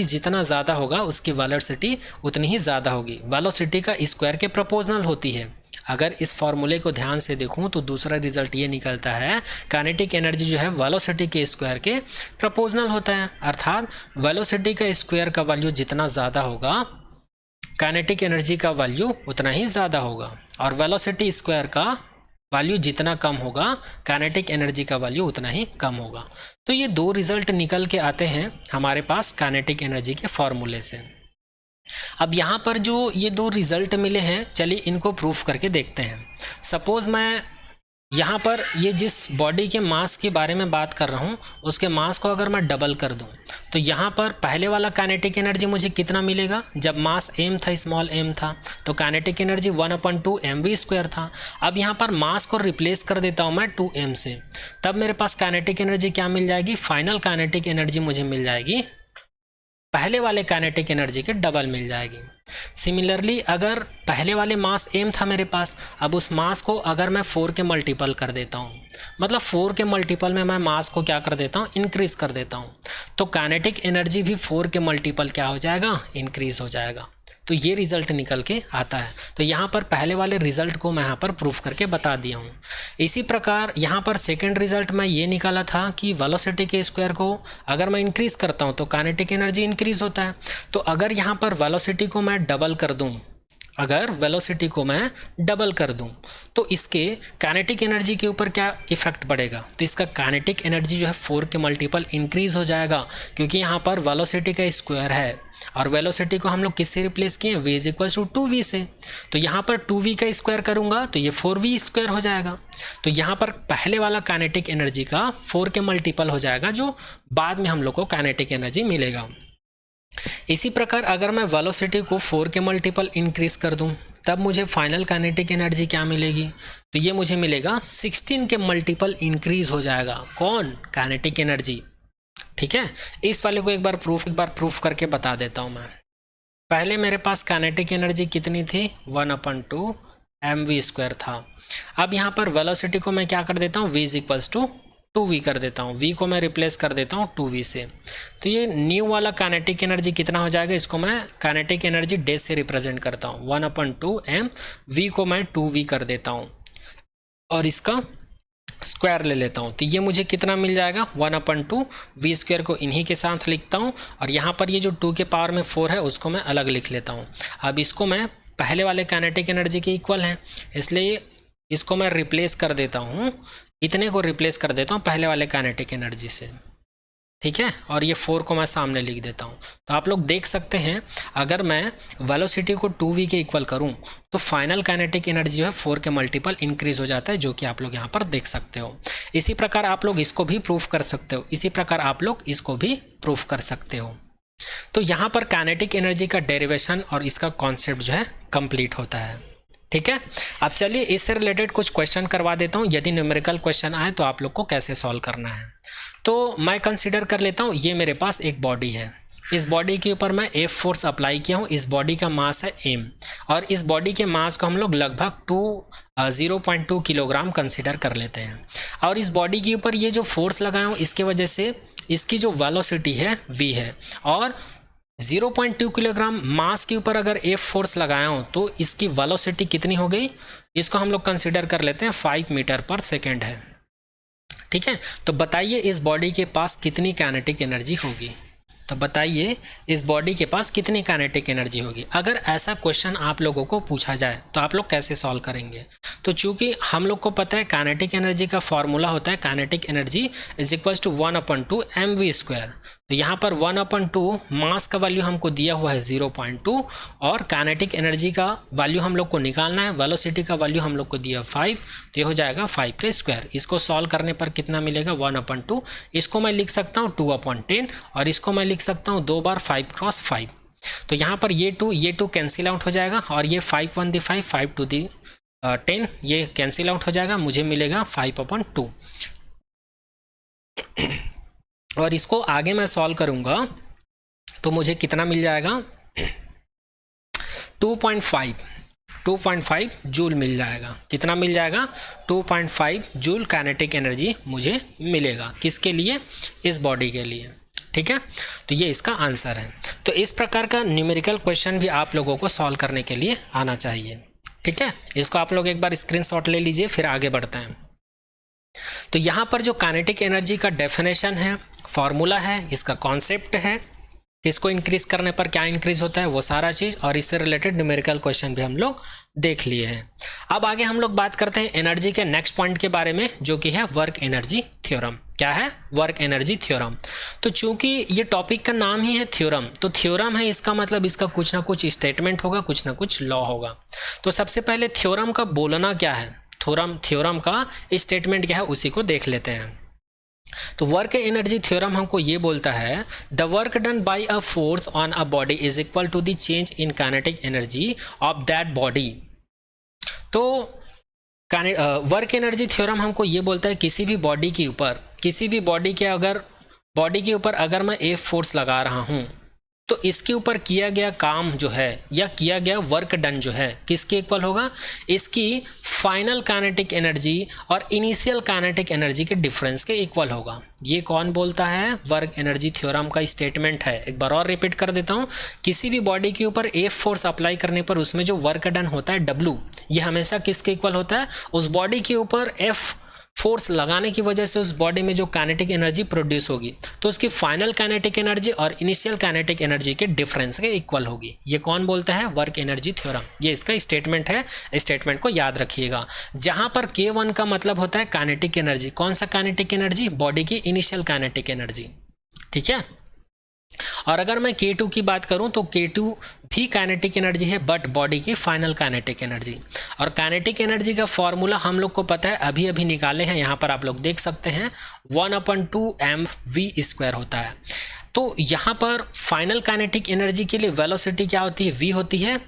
जितना ज़्यादा होगा उसकी वेलोसिटी उतनी ही ज़्यादा होगी। वेलोसिटी का स्क्वायर के प्रोपोर्शनल होती है। अगर इस फॉर्मूले को ध्यान से देखूं तो दूसरा रिजल्ट ये निकलता है, काइनेटिक एनर्जी जो है वेलोसिटी के स्क्वायर के प्रोपोर्शनल होता है, अर्थात वेलोसिटी का स्क्वायर का वैल्यू जितना ज़्यादा होगा काइनेटिक एनर्जी का वैल्यू उतना ही ज़्यादा होगा, और वेलोसिटी स्क्वायर का वैल्यू जितना कम होगा काइनेटिक एनर्जी का वैल्यू उतना ही कम होगा। तो ये दो रिजल्ट निकल के आते हैं हमारे पास काइनेटिक एनर्जी के फॉर्मूले से। अब यहाँ पर जो ये दो रिजल्ट मिले हैं, चलिए इनको प्रूफ करके देखते हैं। सपोज़ मैं यहाँ पर ये जिस बॉडी के मास के बारे में बात कर रहा हूँ उसके मास को अगर मैं डबल कर दूँ तो यहाँ पर पहले वाला काइनेटिक एनर्जी मुझे कितना मिलेगा, जब मास m था, स्मॉल m था, तो काइनेटिक एनर्जी 1/2 mv² था। अब यहाँ पर मास को रिप्लेस कर देता हूँ मैं 2m से, तब मेरे पास काइनेटिक एनर्जी क्या मिल जाएगी, फाइनल काइनेटिक एनर्जी मुझे मिल जाएगी पहले वाले काइनेटिक एनर्जी के डबल मिल जाएगी। सिमिलरली अगर पहले वाले मास m था मेरे पास, अब उस मास को अगर मैं 4 के मल्टीपल कर देता हूँ, मतलब 4 के मल्टीपल में मैं मास को क्या कर देता हूँ, इंक्रीज़ कर देता हूँ, तो काइनेटिक एनर्जी भी 4 के मल्टीपल क्या हो जाएगा, इंक्रीज़ हो जाएगा। तो ये रिज़ल्ट निकल के आता है। तो यहाँ पर पहले वाले रिज़ल्ट को मैं यहाँ पर प्रूफ करके बता दिया हूँ। इसी प्रकार यहाँ पर सेकंड रिज़ल्ट मैं ये निकाला था कि वेलोसिटी के स्क्वायर को अगर मैं इंक्रीज़ करता हूँ तो काइनेटिक एनर्जी इंक्रीज़ होता है। तो अगर यहाँ पर वेलोसिटी को मैं डबल कर दूँ, अगर वेलोसिटी को मैं डबल कर दूं तो इसके काइनेटिक एनर्जी के ऊपर क्या इफेक्ट पड़ेगा, तो इसका काइनेटिक एनर्जी जो है 4 के मल्टीपल इंक्रीज़ हो जाएगा, क्योंकि यहाँ पर वेलोसिटी का स्क्वायर है और वेलोसिटी को हम लोग किससे रिप्लेस किए, v = 2v से। तो यहाँ पर 2v का स्क्वायर करूँगा तो ये 4v² हो जाएगा। तो यहाँ पर पहले वाला काइनेटिक एनर्जी का 4 के मल्टीपल हो जाएगा, जो बाद में हम लोग को काइनेटिक एनर्जी मिलेगा। इसी प्रकार अगर मैं वेलोसिटी को 4 के मल्टीपल इंक्रीज़ कर दूं तब मुझे फाइनल काइनेटिक एनर्जी क्या मिलेगी, तो ये मुझे मिलेगा 16 के मल्टीपल इंक्रीज़ हो जाएगा। कौन, काइनेटिक एनर्जी। ठीक है, इस वाले को एक बार प्रूफ करके बता देता हूँ मैं। पहले मेरे पास काइनेटिक एनर्जी कितनी थी, 1/2 mv² था। अब यहाँ पर वेलोसिटी को मैं क्या कर देता हूँ, v = 2v कर देता हूँ, v को मैं रिप्लेस कर देता हूँ 2v से। तो ये न्यू वाला काइनेटिक एनर्जी कितना हो जाएगा, इसको मैं काइनेटिक एनर्जी डेज से रिप्रेजेंट करता हूँ, 1/2 m, v को मैं 2v कर देता हूँ और इसका स्क्वायर ले लेता हूँ। तो ये मुझे कितना मिल जाएगा, 1/2 v² को इन्हीं के साथ लिखता हूँ और यहाँ पर ये जो 2 के पावर में 4 है उसको मैं अलग लिख लेता हूँ। अब इसको मैं पहले वाले काइनेटिक एनर्जी के इक्वल हैं, इसलिए इसको मैं रिप्लेस कर देता हूँ, इतने को रिप्लेस कर देता हूँ पहले वाले काइनेटिक एनर्जी से। ठीक है, और ये 4 को मैं सामने लिख देता हूँ। तो आप लोग देख सकते हैं अगर मैं वेलोसिटी को 2v के इक्वल करूँ तो फाइनल काइनेटिक एनर्जी जो है 4 के मल्टीपल इंक्रीज़ हो जाता है, जो कि आप लोग यहाँ पर देख सकते हो। इसी प्रकार आप लोग इसको भी प्रूफ कर सकते हो, तो यहाँ पर काइनेटिक एनर्जी का डेरिवेशन और इसका कॉन्सेप्ट जो है कंप्लीट होता है। ठीक है, अब चलिए इससे रिलेटेड कुछ क्वेश्चन करवा देता हूँ। यदि न्यूमेरिकल क्वेश्चन आए तो आप लोग को कैसे सॉल्व करना है। तो मैं कंसीडर कर लेता हूँ ये मेरे पास एक बॉडी है, इस बॉडी के ऊपर मैं F फोर्स अप्लाई किया हूँ, इस बॉडी का मास है m और इस बॉडी के मास को हम लोग लगभग 0.2 किलोग्राम कंसीडर कर लेते हैं। और इस बॉडी के ऊपर ये जो फोर्स लगाया हूँ इसके वजह से इसकी जो वेलोसिटी है v है, और 0.2 किलोग्राम मास के ऊपर अगर F फोर्स लगाया हूँ तो इसकी वेलोसिटी कितनी हो गई, इसको हम लोग कंसीडर कर लेते हैं 5 मीटर/सेकेंड है। ठीक है, तो बताइए इस बॉडी के पास कितनी काइनेटिक एनर्जी होगी, तो बताइए इस बॉडी के पास कितनी काइनेटिक एनर्जी होगी। अगर ऐसा क्वेश्चन आप लोगों को पूछा जाए तो आप लोग कैसे सॉल्व करेंगे, तो चूंकि हम लोग को पता है काइनेटिक एनर्जी का फॉर्मूला होता है काइनेटिक एनर्जी = 1/2 mv²। तो यहाँ पर 1/2 मास का वैल्यू हमको दिया हुआ है 0.2 और काइनेटिक एनर्जी का वैल्यू हम लोग को निकालना है, वेलोसिटी का वैल्यू हम लोग को दिया 5, तो ये हो जाएगा 5 का स्क्वायर। इसको सॉल्व करने पर कितना मिलेगा, 1/2। इसको मैं लिख सकता हूँ 2/10 और इसको मैं लिख सकता हूँ 2 बार 5×5। तो यहाँ पर ये 2 कैंसिल आउट हो जाएगा और ये 5 1 × 5 5 × 10 ये कैंसिल आउट हो जाएगा, मुझे मिलेगा 5/2। और इसको आगे मैं सॉल्व करूंगा तो मुझे कितना मिल जाएगा, 2.5 जूल मिल जाएगा। कितना मिल जाएगा, 2.5 जूल काइनेटिक एनर्जी मुझे मिलेगा। किसके लिए, इस बॉडी के लिए। ठीक है, तो ये इसका आंसर है। तो इस प्रकार का न्यूमेरिकल क्वेश्चन भी आप लोगों को सॉल्व करने के लिए आना चाहिए। ठीक है, इसको आप लोग एक बार स्क्रीनशॉट ले लीजिए, फिर आगे बढ़ते हैं। तो यहाँ पर जो काइनेटिक एनर्जी का डेफिनेशन है, फॉर्मूला है, इसका कॉन्सेप्ट है, इसको इंक्रीज करने पर क्या इंक्रीज होता है, वो सारा चीज़, और इससे रिलेटेड न्यूमेरिकल क्वेश्चन भी हम लोग देख लिए हैं। अब आगे हम लोग बात करते हैं एनर्जी के नेक्स्ट पॉइंट के बारे में, जो कि है वर्क एनर्जी थ्योरम। क्या है, वर्क एनर्जी थ्योरम। तो चूंकि ये टॉपिक का नाम ही है थ्योरम, तो थ्योरम है, इसका मतलब इसका कुछ ना कुछ स्टेटमेंट होगा, कुछ ना कुछ लॉ होगा। तो सबसे पहले थ्योरम का बोलना क्या है, थ्योरम का स्टेटमेंट क्या है, उसी को देख लेते हैं। तो वर्क एनर्जी थ्योरम हमको ये बोलता है, the work done by a force on a body is equal to the change in kinetic energy of that body. तो वर्क एनर्जी थ्योरम हमको ये बोलता है, किसी भी बॉडी के ऊपर अगर मैं एक फोर्स लगा रहा हूँ, तो इसके ऊपर किया गया काम जो है, या किया गया वर्क डन जो है, किसके इक्वल होगा, इसकी फाइनल काइनेटिक एनर्जी और इनिशियल काइनेटिक एनर्जी के डिफरेंस के इक्वल होगा। ये कौन बोलता है, वर्क एनर्जी थ्योरम का स्टेटमेंट है। एक बार और रिपीट कर देता हूँ, किसी भी बॉडी के ऊपर एफ फोर्स अप्लाई करने पर उसमें जो वर्क डन होता है डब्ल्यू, ये हमेशा किसके इक्वल होता है, उस बॉडी के ऊपर एफ फोर्स लगाने की वजह से उस बॉडी में जो काइनेटिक एनर्जी प्रोड्यूस होगी, तो उसकी फाइनल काइनेटिक एनर्जी और इनिशियल काइनेटिक एनर्जी के डिफरेंस के इक्वल होगी। ये कौन बोलता है, वर्क एनर्जी थ्योरम। ये इसका स्टेटमेंट है, स्टेटमेंट को याद रखिएगा। जहां पर K1 का मतलब होता है काइनेटिक एनर्जी। कौन सा काइनेटिक एनर्जी, बॉडी की इनिशियल काइनेटिक एनर्जी। ठीक है, और अगर मैं K2 की बात करूं तो K2 भी काइनेटिक एनर्जी है, बट बॉडी की फाइनल काइनेटिक एनर्जी। और काइनेटिक एनर्जी का फॉर्मूला हम लोग को पता है, अभी अभी निकाले हैं, यहाँ पर आप लोग देख सकते हैं, 1/2 mv² होता है। तो यहाँ पर फाइनल काइनेटिक एनर्जी के लिए वेलोसिटी क्या होती है, v होती है,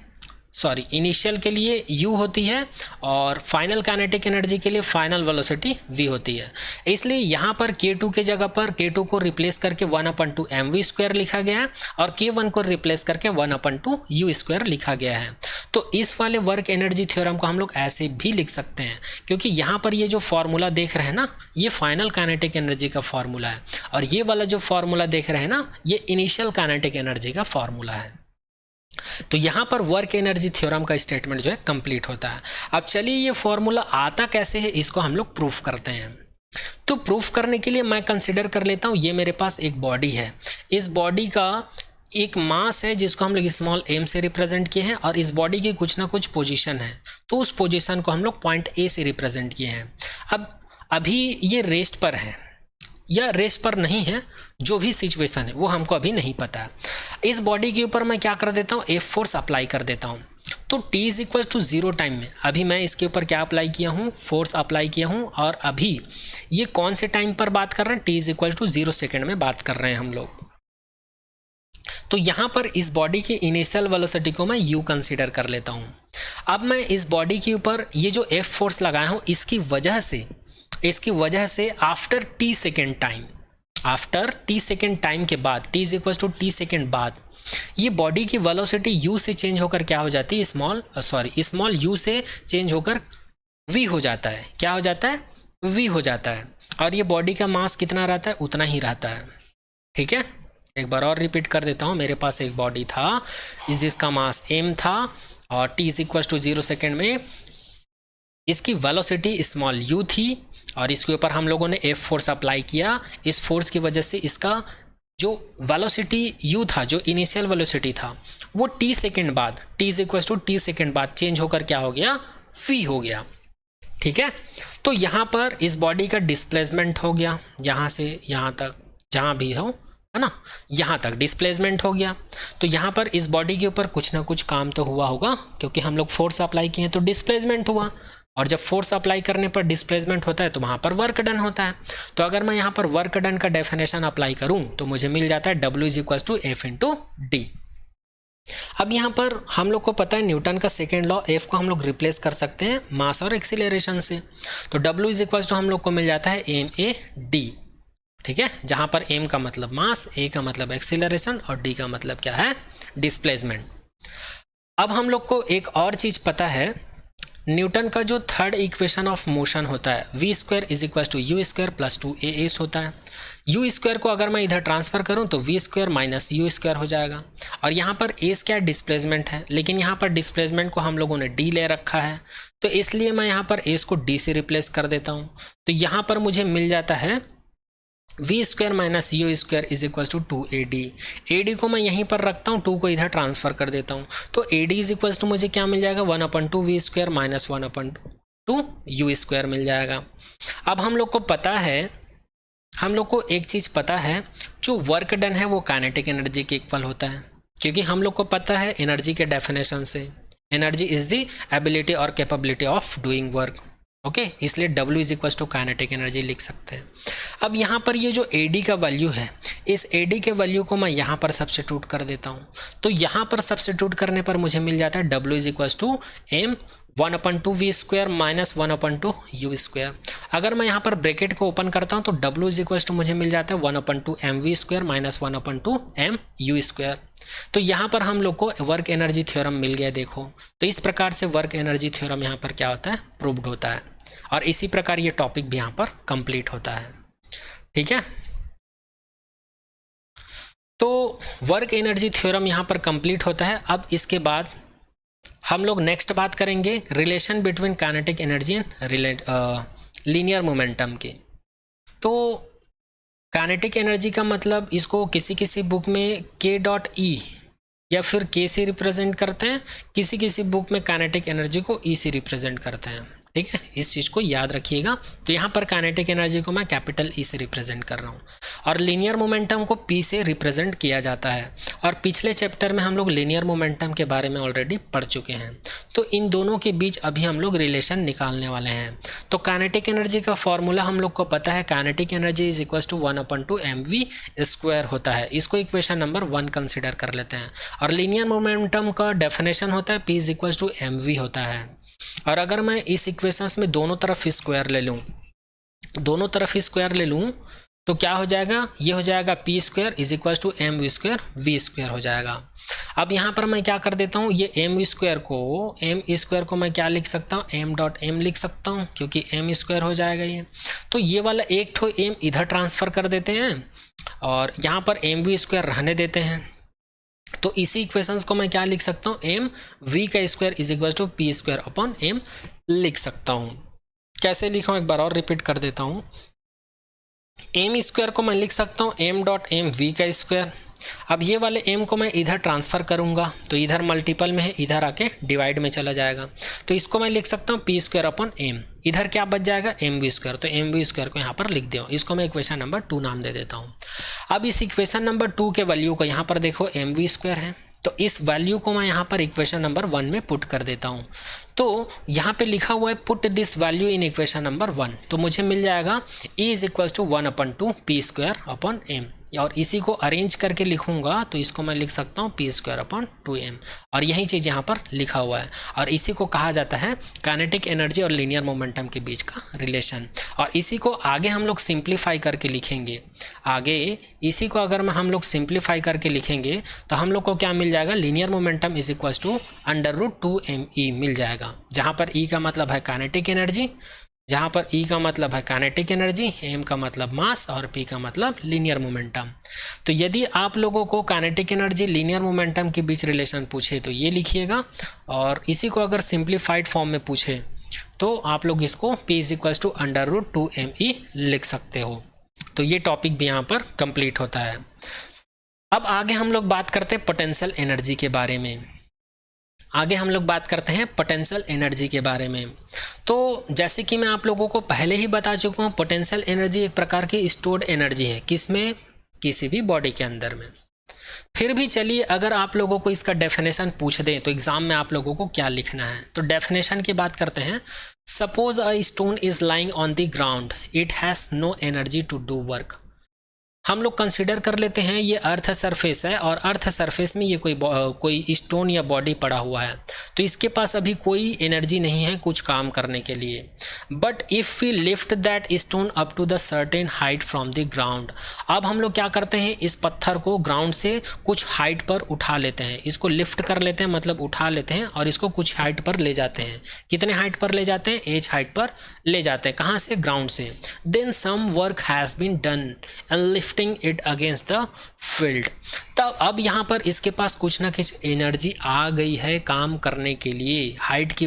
सॉरी इनिशियल के लिए u होती है, और फाइनल काइनेटिक एनर्जी के लिए फाइनल वेलोसिटी v होती है। इसलिए यहाँ पर K2 के जगह पर K2 को रिप्लेस करके 1/2 mv² लिखा गया है, और K1 को रिप्लेस करके 1/2 u² लिखा गया है। तो इस वाले वर्क एनर्जी थ्योरम को हम लोग ऐसे भी लिख सकते हैं, क्योंकि यहाँ पर ये जो फॉर्मूला देख रहे हैं ना, ये फाइनल काइनेटिक एनर्जी का फॉर्मूला है, और ये वाला जो फॉर्मूला देख रहे हैं ना, ये इनिशियल काइनेटिक एनर्जी का फॉर्मूला है। तो यहां पर वर्क एनर्जी थ्योरम का स्टेटमेंट जो है कंप्लीट होता है। अब चलिए ये फॉर्मूला आता कैसे है, इसको हम लोग प्रूफ करते हैं। तो प्रूफ करने के लिए मैं कंसिडर कर लेता हूं, ये मेरे पास एक बॉडी है, इस बॉडी का एक मास है जिसको हम लोग स्मॉल m से रिप्रेजेंट किए हैं, और इस बॉडी की कुछ ना कुछ पोजीशन है, तो उस पोजीशन को हम लोग पॉइंट A से रिप्रेजेंट किए हैं। अब अभी ये रेस्ट पर है या रेस्ट पर नहीं है, जो भी सिचुएशन है वो हमको अभी नहीं पता। इस बॉडी के ऊपर मैं क्या कर देता हूँ, एफ फोर्स अप्लाई कर देता हूँ। तो t = 0 टाइम में अभी मैं इसके ऊपर क्या अप्लाई किया हूँ, फोर्स अप्लाई किया हूँ, और अभी ये कौन से टाइम पर बात कर रहे हैं, t = 0 सेकेंड में बात कर रहे हैं हम लोग। तो यहाँ पर इस बॉडी की इनिशियल वेलोसिटी को मैं u कंसीडर कर लेता हूँ। अब मैं इस बॉडी के ऊपर ये जो f फोर्स लगाया हूँ, इसकी वजह से आफ्टर t सेकेंड टाइम के बाद, t = t सेकेंड बाद, ये बॉडी की वेलोसिटी u से चेंज होकर क्या हो जाती है, स्मॉल u से चेंज होकर v हो जाता है। क्या हो जाता है, v हो जाता है। और ये बॉडी का मास कितना रहता है, उतना ही रहता है। ठीक है, एक बार और रिपीट कर देता हूँ। मेरे पास एक बॉडी था जिसका मास m था, और t = 0 सेकेंड में इसकी वेलोसिटी स्मॉल u थी, और इसके ऊपर हम लोगों ने F फोर्स अप्लाई किया। इस फोर्स की वजह से इसका जो वेलोसिटी u था, जो इनिशियल वेलोसिटी था, वो t सेकेंड बाद, t = t सेकेंड बाद चेंज होकर क्या हो गया, v हो गया। ठीक है, तो यहाँ पर इस बॉडी का डिस्प्लेसमेंट हो गया, यहाँ से यहाँ तक, जहाँ भी हो, है ना, यहाँ तक डिस्प्लेसमेंट हो गया। तो यहाँ पर इस बॉडी के ऊपर कुछ ना कुछ काम तो हुआ होगा, क्योंकि हम लोग फोर्स अप्लाई किए तो डिस्प्लेसमेंट हुआ, और जब फोर्स अप्लाई करने पर डिस्प्लेसमेंट होता है तो वहाँ पर वर्क डन होता है। तो अगर मैं यहाँ पर वर्क डन का डेफिनेशन अप्लाई करूँ तो मुझे मिल जाता है W = F × D। अब यहाँ पर हम लोग को पता है न्यूटन का सेकेंड लॉ, F को हम लोग रिप्लेस कर सकते हैं मास और एक्सीलरेशन से। तो W = हम लोग को मिल जाता है ma d। ठीक है, जहां पर m का मतलब मास, a का मतलब एक्सीलरेशन और d का मतलब क्या है, डिस्प्लेसमेंट। अब हम लोग को एक और चीज पता है, न्यूटन का जो थर्ड इक्वेशन ऑफ मोशन होता है v square is equal to u square plus 2as होता है। यू स्क्वायर को अगर मैं इधर ट्रांसफर करूं तो v square minus u square हो जाएगा, और यहाँ पर a क्या डिस्प्लेसमेंट है, लेकिन यहाँ पर डिस्प्लेसमेंट को हम लोगों ने d ले रखा है, तो इसलिए मैं यहाँ पर a को d से रिप्लेस कर देता हूँ। तो यहाँ पर मुझे मिल जाता है v square minus u square is equal to 2ad। ad को मैं यहीं पर रखता हूँ, 2 को इधर ट्रांसफर कर देता हूँ, तो ad इज इक्वल टू मुझे क्या मिल जाएगा, 1/2 we square minus 1/2 you square मिल जाएगा। अब हम लोग को पता है, हम लोग को एक चीज़ पता है, जो वर्क डन है वो काइनेटिक एनर्जी के इक्वल होता है, क्योंकि हम लोग को पता है एनर्जी के डेफिनेशन से, एनर्जी इज द एबिलिटी और capability of doing work. Okay, इसलिए W is equal to kinetic energy लिख सकते हैं। अब यहाँ पर ये जो AD का वैल्यू है, इस AD के वैल्यू को मैं यहाँ पर सब्स्टिट्यूट कर देता हूँ, तो यहाँ पर सब्स्टिट्यूट करने पर मुझे मिल जाता है W is equal to m 1/2 we square minus 1/2 you square. अगर मैं यहाँ पर ब्रैकेट को ओपन करता हूँ तो W इज इक्वल टू मुझे मिल जाता है 1/2 m v square minus 1/2 m u square. तो यहाँ पर हम लोग को वर्क एनर्जी थ्योरम मिल गया। देखो, तो इस प्रकार से वर्क एनर्जी थ्योरम यहाँ पर क्या होता है, प्रूव्ड होता है, और इसी प्रकार ये टॉपिक भी यहाँ पर कंप्लीट होता है। ठीक है, तो वर्क एनर्जी थ्योरम यहाँ पर कंप्लीट होता है। अब इसके बाद हम लोग नेक्स्ट बात करेंगे relation between kinetic energy and linear momentum की। तो काइनेटिक एनर्जी का मतलब, इसको किसी किसी बुक में k.e या फिर k से रिप्रेजेंट करते हैं, किसी किसी बुक में काइनेटिक एनर्जी को e से रिप्रेजेंट करते हैं। ठीक है, इस चीज़ को याद रखिएगा। तो यहाँ पर काइनेटिक एनर्जी को मैं कैपिटल E से रिप्रेजेंट कर रहा हूँ, और लीनियर मोमेंटम को P से रिप्रेजेंट किया जाता है। और पिछले चैप्टर में हम लोग लीनियर मोमेंटम के बारे में ऑलरेडी पढ़ चुके हैं, तो इन दोनों के बीच अभी हम लोग रिलेशन निकालने वाले हैं। तो काइनेटिक एनर्जी का फॉर्मूला हम लोग को पता है, kinetic energy is equal to 1/2 mv square होता है। इसको इक्वेशन नंबर 1 कंसिडर कर लेते हैं। और लीनियर मोमेंटम का डेफिनेशन होता है P is equal to mv होता है। और अगर मैं इस इक्वेशंस में दोनों तरफ स्क्वायर ले लूँ, दोनों तरफ स्क्वायर ले लूँ, तो क्या हो जाएगा, ये हो जाएगा P square is equal to m v square v square हो जाएगा। अब यहाँ पर मैं क्या कर देता हूँ, ये एम स्क्वायर को मैं क्या लिख सकता हूँ, m.m लिख सकता हूँ, क्योंकि m स्क्वायर हो जाएगा ये। तो ये वाला एक ठो m इधर ट्रांसफर कर देते हैं, और यहाँ पर एम वी स्क्वायर रहने देते हैं। तो इसी इक्वेशंस को मैं क्या लिख सकता हूँ, एम वी का square is equal to p square upon m लिख सकता हूँ। कैसे लिखा हूँ एक बार और रिपीट कर देता हूँ। एम स्क्वायर को मैं लिख सकता हूँ m.m वी का स्क्वायर। अब ये वाले m को मैं इधर ट्रांसफ़र करूँगा, तो इधर मल्टीपल में है, इधर आके डिवाइड में चला जाएगा, तो इसको मैं लिख सकता हूँ पी स्क्वायर अपॉन एम। इधर क्या बच जाएगा, एम वी स्क्वायर, तो एम वी स्क्वायर को यहाँ पर लिख दो। इसको मैं इक्वेशन नंबर 2 नाम दे देता हूँ। अब इस इक्वेशन नंबर 2 के वैल्यू को यहाँ पर देखो, एम वी स्क्वायर है, तो इस वैल्यू को मैं यहाँ पर इक्वेशन नंबर 1 में पुट कर देता हूँ। तो यहाँ पे लिखा हुआ है put this value in equation number 1, तो मुझे मिल जाएगा E is equal to 1/2 p square upon m. और इसी को अरेंज करके लिखूंगा तो इसको मैं लिख सकता हूँ पी स्क्वायर अपॉन 2m, और यही चीज़ यहाँ पर लिखा हुआ है। और इसी को कहा जाता है काइनेटिक एनर्जी और लीनियर मोमेंटम के बीच का रिलेशन। और इसी को आगे हम लोग सिंप्लीफाई करके लिखेंगे। आगे इसी को अगर हम लोग सिंप्लीफाई करके लिखेंगे तो हम लोग को क्या मिल जाएगा, linear momentum is equal to √2me मिल जाएगा, जहाँ पर E का मतलब है काइनेटिक एनर्जी, जहाँ पर E का मतलब है काइनेटिक एनर्जी, M का मतलब मास और P का मतलब लीनियर मोमेंटम। तो यदि आप लोगों को काइनेटिक एनर्जी लीनियर मोमेंटम के बीच रिलेशन पूछे तो ये लिखिएगा, और इसी को अगर सिंप्लीफाइड फॉर्म में पूछे तो आप लोग इसको P is equal to √2me लिख सकते हो। तो ये टॉपिक भी यहाँ पर कंप्लीट होता है। अब आगे हम लोग बात करते हैं पोटेंशियल एनर्जी के बारे में। आगे हम लोग बात करते हैं पोटेंशियल एनर्जी के बारे में। तो जैसे कि मैं आप लोगों को पहले ही बता चुका हूँ, पोटेंशियल एनर्जी एक प्रकार की स्टोर्ड एनर्जी है, किसमें, किसी भी बॉडी के अंदर में। फिर भी चलिए, अगर आप लोगों को इसका डेफिनेशन पूछ दें तो एग्जाम में आप लोगों को क्या लिखना है, तो डेफिनेशन की बात करते हैं। Suppose a stone is lying on the ground, it has no energy to do work. हम लोग कंसीडर कर लेते हैं ये अर्थ सरफेस है और अर्थ सरफेस में ये कोई स्टोन या बॉडी पड़ा हुआ है, तो इसके पास अभी कोई एनर्जी नहीं है कुछ काम करने के लिए। But if we lift that stone up to the certain height from the ground, अब हम लोग क्या करते हैं, इस पत्थर को ग्राउंड से कुछ हाइट पर उठा लेते हैं, इसको लिफ्ट कर लेते हैं मतलब उठा लेते हैं और इसको कुछ हाइट पर ले जाते हैं। कितने हाइट पर ले जाते हैं, एज हाइट पर ले जाते हैं, कहाँ से, ग्राउंड से। Then some work has been done and lifting it against the field. तब अब यहाँ पर इसके पास कुछ ना कुछ एनर्जी आ गई है काम करने के लिए, हाइट की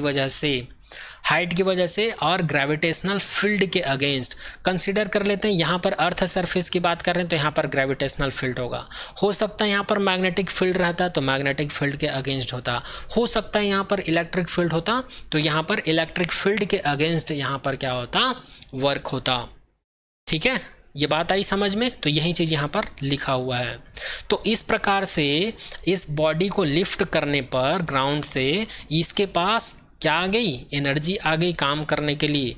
वजह से और ग्रेविटेशनल फील्ड के अगेंस्ट। कंसीडर कर लेते हैं यहाँ पर अर्थ सरफेस की बात कर रहे हैं तो यहाँ पर ग्रेविटेशनल फील्ड होगा, हो सकता है यहाँ पर मैग्नेटिक फील्ड रहता तो मैग्नेटिक फील्ड के अगेंस्ट होता, हो सकता है यहाँ पर इलेक्ट्रिक फील्ड होता तो यहाँ पर इलेक्ट्रिक फील्ड के अगेंस्ट यहाँ पर क्या होता, वर्क होता। ठीक है, ये बात आई समझ में, तो यही चीज़ यहाँ पर लिखा हुआ है। तो इस प्रकार से इस बॉडी को लिफ्ट करने पर ग्राउंड से इसके पास क्या आ गई, एनर्जी आ गई काम करने के लिए,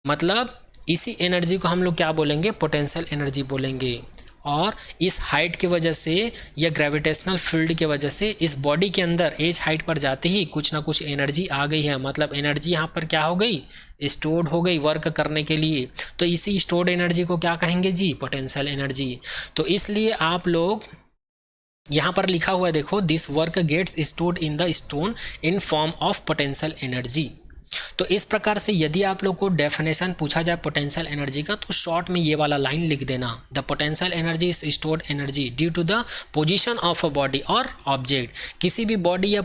मतलब इसी एनर्जी को हम लोग क्या बोलेंगे, पोटेंशियल एनर्जी बोलेंगे। और इस हाइट की वजह से या ग्रेविटेशनल फील्ड की वजह से इस बॉडी के अंदर एज हाइट पर जाते ही कुछ ना कुछ एनर्जी आ गई है, मतलब एनर्जी यहाँ पर क्या हो गई, स्टोर्ड हो गई वर्क करने के लिए। तो इसी स्टोर्ड एनर्जी को क्या कहेंगे जी, पोटेंशियल एनर्जी। तो इसलिए आप लोग यहाँ पर लिखा हुआ है देखो, this work gets stored in the stone in form of potential energy. तो इस प्रकार से यदि आप लोग को डेफिनेशन पूछा जाए पोटेंशियल एनर्जी का तो शॉर्ट में ये वाला लाइन लिख देना, the potential energy is stored energy due to the position of a body और ऑब्जेक्ट। किसी भी बॉडी या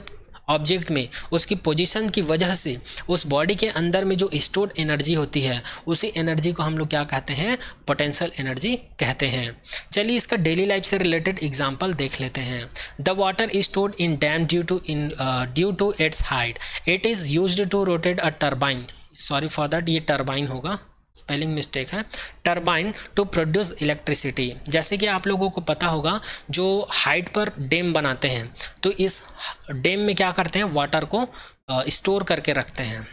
ऑब्जेक्ट में उसकी पोजीशन की वजह से उस बॉडी के अंदर में जो स्टोर्ड एनर्जी होती है उसी एनर्जी को हम लोग क्या कहते हैं, पोटेंशियल एनर्जी कहते हैं। चलिए इसका डेली लाइफ से रिलेटेड एग्जांपल देख लेते हैं। The water is stored in dam due to its height, it is used to rotate a turbine, sorry for that ये टर्बाइन होगा, स्पेलिंग मिस्टेक है, टर्बाइन टू प्रोड्यूस इलेक्ट्रिसिटी। जैसे कि आप लोगों को पता होगा जो हाइट पर डैम बनाते हैं तो इस डैम में क्या करते हैं, वाटर को स्टोर करके रखते हैं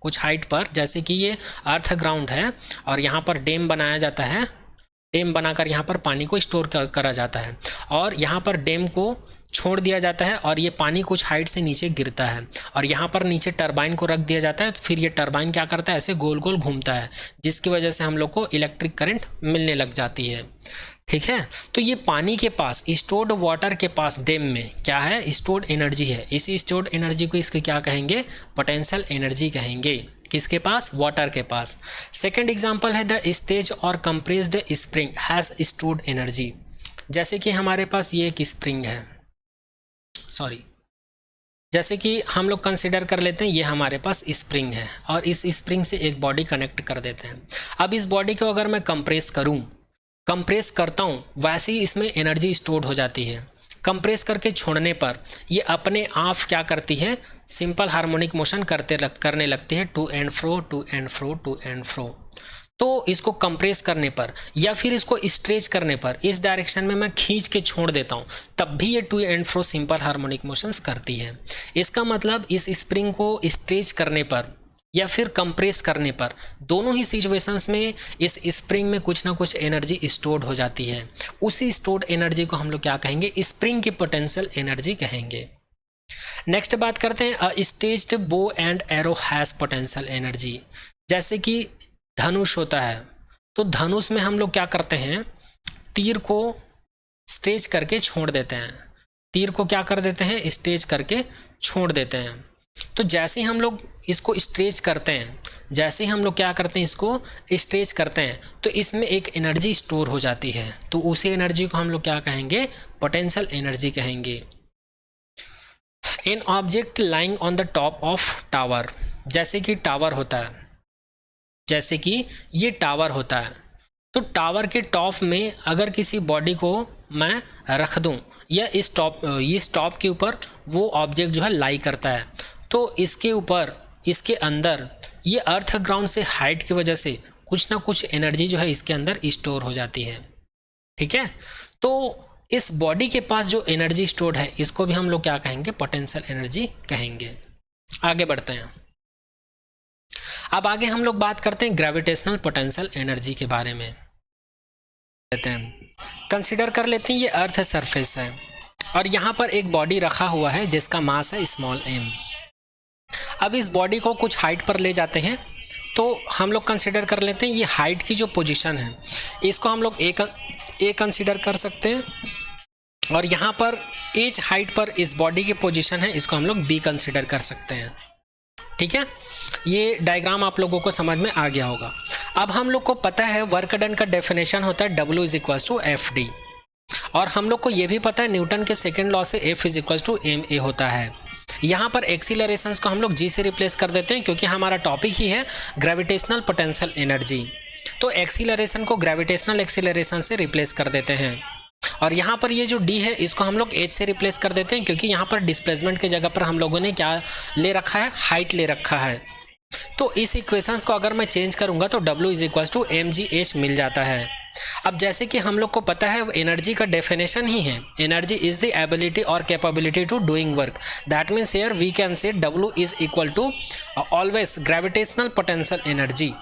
कुछ हाइट पर। जैसे कि ये अर्थ ग्राउंड है और यहाँ पर डैम बनाया जाता है, डैम बनाकर यहाँ पर पानी को स्टोर करा जाता है और यहाँ पर डैम को छोड़ दिया जाता है और ये पानी कुछ हाइट से नीचे गिरता है और यहाँ पर नीचे टरबाइन को रख दिया जाता है। तो फिर ये टरबाइन क्या करता है, ऐसे गोल गोल घूमता है जिसकी वजह से हम लोग को इलेक्ट्रिक करंट मिलने लग जाती है। ठीक है, तो ये पानी के पास, स्टोर्ड वाटर के पास डैम में क्या है, स्टोर्ड एनर्जी है। इसी स्टोर्ड एनर्जी को इसके क्या कहेंगे, पोटेंशियल एनर्जी कहेंगे। किसके पास, वाटर के पास। सेकेंड एग्जाम्पल है द स्टेज और compressed spring has stored energy. जैसे कि हमारे पास ये एक स्प्रिंग है, जैसे कि हम लोग कंसिडर कर लेते हैं ये हमारे पास स्प्रिंग है और इस स्प्रिंग से एक बॉडी कनेक्ट कर देते हैं। अब इस बॉडी को अगर मैं कंप्रेस करता हूँ वैसे ही इसमें एनर्जी स्टोर्ड हो जाती है। कंप्रेस करके छोड़ने पर ये अपने आप क्या करती है, सिंपल हार्मोनिक मोशन करने लगती है, to and fro to and fro to and fro. तो इसको कंप्रेस करने पर या फिर इसको स्ट्रेच करने पर इस डायरेक्शन में मैं खींच के छोड़ देता हूँ तब भी ये to and fro simple harmonic motions करती है। इसका मतलब इस स्प्रिंग को स्ट्रेच करने पर या फिर कंप्रेस करने पर दोनों ही सिचुएशंस में इस स्प्रिंग में कुछ ना कुछ एनर्जी स्टोर्ड हो जाती है। उसी स्टोर्ड एनर्जी को हम लोग क्या कहेंगे, स्प्रिंग की पोटेंशियल एनर्जी कहेंगे। नेक्स्ट बात करते हैं, a stretched bow and arrow has potential energy. जैसे कि धनुष होता है तो धनुष में हम लोग क्या करते हैं, तीर को स्ट्रेच करके छोड़ देते हैं, तीर को क्या कर देते हैं, स्ट्रेच करके छोड़ देते हैं। तो जैसे ही हम लोग इसको स्ट्रेच करते हैं, जैसे ही हम लोग क्या करते हैं, इसको स्ट्रेच करते हैं तो इसमें एक एनर्जी स्टोर हो जाती है। तो उसी एनर्जी को हम लोग क्या कहेंगे, पोटेंशियल एनर्जी कहेंगे। An object lying on the top of tower, जैसे कि टावर होता है, जैसे कि ये टावर होता है तो टावर के टॉप में अगर किसी बॉडी को मैं रख दूं या इस टॉप के ऊपर वो ऑब्जेक्ट जो है लाई करता है तो इसके ऊपर, इसके अंदर ये अर्थ ग्राउंड से हाइट की वजह से कुछ ना कुछ एनर्जी जो है इसके अंदर स्टोर हो जाती है। ठीक है, तो इस बॉडी के पास जो एनर्जी स्टोर्ड है इसको भी हम लोग क्या कहेंगे, पोटेंशियल एनर्जी कहेंगे। आगे बढ़ते हैं। अब आगे हम लोग बात करते हैं ग्रेविटेशनल पोटेंशियल एनर्जी के बारे में। लेते हैं, कंसिडर कर लेते हैं ये अर्थ सरफेस है और यहाँ पर एक बॉडी रखा हुआ है जिसका मास है स्मॉल m। अब इस बॉडी को कुछ हाइट पर ले जाते हैं तो हम लोग कंसिडर कर लेते हैं ये हाइट की जो पोजीशन है इसको हम लोग ए कंसिडर कर सकते हैं और यहाँ पर एज हाइट पर इस बॉडी की पोजीशन है इसको हम लोग बी कंसिडर कर सकते हैं। ठीक है, ये डायग्राम आप लोगों को समझ में आ गया होगा। अब हम लोग को पता है वर्क डन का डेफिनेशन होता है W is equal to f d और हम लोग को ये भी पता है न्यूटन के सेकेंड लॉ से F is equal to m a होता है। यहाँ पर एक्सीलरेशंस को हम लोग G से रिप्लेस कर देते हैं क्योंकि हमारा टॉपिक ही है ग्रेविटेशनल पोटेंशियल एनर्जी, तो एक्सीलरेशन को ग्रेविटेशनल एक्सीलरेशन से रिप्लेस कर देते हैं और यहाँ पर ये जो D है इसको हम लोग H से रिप्लेस कर देते हैं क्योंकि यहाँ पर डिस्प्लेसमेंट की जगह पर हम लोगों ने क्या ले रखा है, हाइट ले रखा है। तो इस इक्वेशंस को अगर मैं चेंज करूंगा तो W is equal to M G H मिल जाता है। अब जैसे कि हम लोग को पता है एनर्जी का डेफिनेशन ही है एनर्जी इज द एबिलिटी और capability to doing work, that means here we can say W is equal to always gravitational potential energy.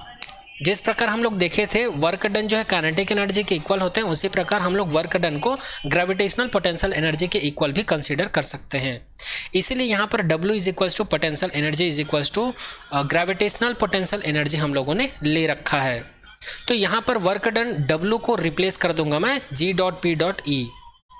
जिस प्रकार हम लोग देखे थे वर्क डन जो है काइनेटिक एनर्जी के इक्वल होते हैं उसी प्रकार हम लोग वर्क डन को ग्रेविटेशनल पोटेंशियल एनर्जी के इक्वल भी कंसीडर कर सकते हैं। इसीलिए यहाँ पर W is equals to potential energy is equals to gravitational potential energy हम लोगों ने ले रखा है। तो यहाँ पर वर्क डन W को रिप्लेस कर दूंगा मैं G.P.E,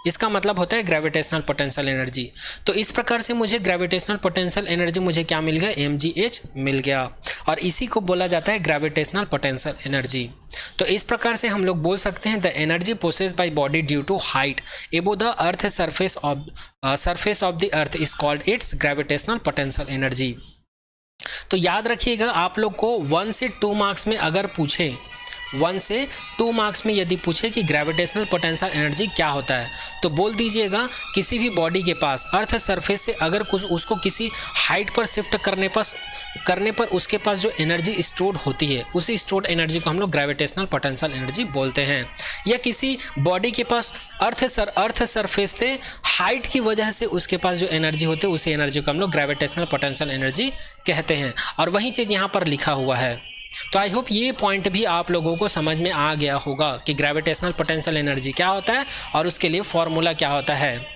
इसका मतलब होता है ग्रेविटेशनल पोटेंशियल एनर्जी। तो इस प्रकार से मुझे ग्रेविटेशनल पोटेंशियल एनर्जी मुझे क्या मिल गया, mgh मिल गया और इसी को बोला जाता है ग्रेविटेशनल पोटेंशियल एनर्जी। तो इस प्रकार से हम लोग बोल सकते हैं the energy possessed by body due to height above the earth surface of the earth is called its gravitational potential energy. तो याद रखिएगा आप लोग को 1 से 2 मार्क्स में अगर पूछे 1 से 2 मार्क्स में यदि पूछे कि ग्रेविटेशनल पोटेंशियल एनर्जी क्या होता है तो बोल दीजिएगा किसी भी बॉडी के पास अर्थ सरफेस से अगर कुछ उसको किसी हाइट पर शिफ्ट करने पर उसके पास जो एनर्जी स्टोर्ड होती है उसी स्टोर्ड एनर्जी को हम लोग ग्रेविटेशनल पोटेंशियल एनर्जी बोलते हैं। या किसी बॉडी के पास अर्थ सरफेस से हाइट की वजह से उसके पास जो एनर्जी होती है उसी एनर्जी को हम लोग ग्रेविटेशनल पोटेंशियल एनर्जी कहते हैं और वही चीज़ यहाँ पर लिखा हुआ है। तो आई होप ये पॉइंट भी आप लोगों को समझ में आ गया होगा कि ग्रेविटेशनल पोटेंशियल एनर्जी क्या होता है और उसके लिए फॉर्मूला क्या होता है।